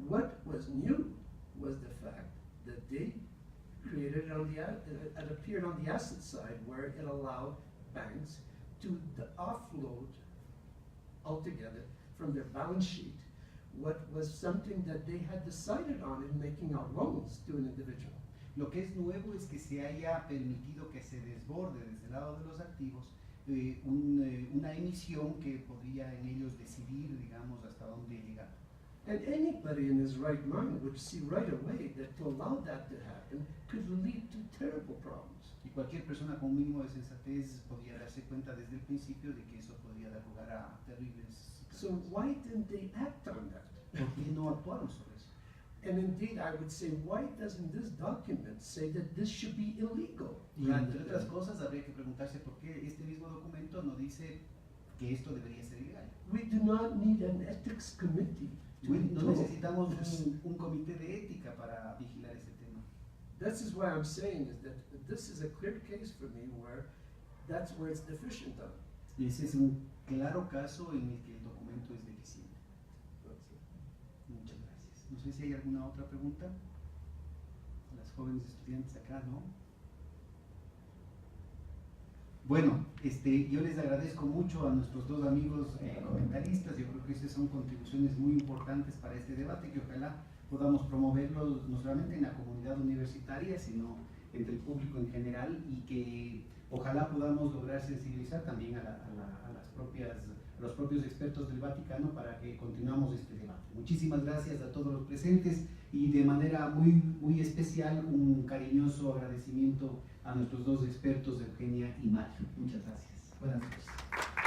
What was new was the fact that they created it on it appeared on the asset side where it allowed banks to offload altogether from their balance sheet what was something that they had decided on in making out loans to an individual. Lo que es nuevo es que se haya permitido que se desborde desde el lado de los activos una emisión que podría en ellos decidir, digamos, hasta dónde llegar. And anybody in his right mind would see right away that to allow that to happen could lead to terrible problems. Y cualquier persona con un mínimo de sensatez podría darse cuenta desde el principio de que eso podría dar lugar a terribles So situaciones. why didn't they act on that? ¿Por qué no actuaron sobre eso? And indeed, I would say, why doesn't this document say that this should be illegal? Y entre otras cosas, habría que preguntarse por qué este mismo documento no dice que esto debería ser ilegal. We do not need an ethics committee to No know necesitamos this. un comité de ética para vigilar ese tema. This is what I'm saying, is that this is a clear case for me where that's where it's deficient on. Y ese es un claro caso en el que el documento es deficiente. Muchas gracias. No sé si hay alguna otra pregunta. Las jóvenes estudiantes acá, ¿no? Bueno, yo les agradezco mucho a nuestros dos amigos comentaristas. Yo creo que estas son contribuciones muy importantes para este debate, que ojalá podamos promoverlo no solamente en la comunidad universitaria, sino entre el público en general, y que ojalá podamos lograr sensibilizar también a los propios expertos del Vaticano para que continuemos este debate. Muchísimas gracias a todos los presentes y de manera muy especial un cariñoso agradecimiento a nuestros dos expertos, Eugenia y Mario. Muchas gracias. Buenas noches.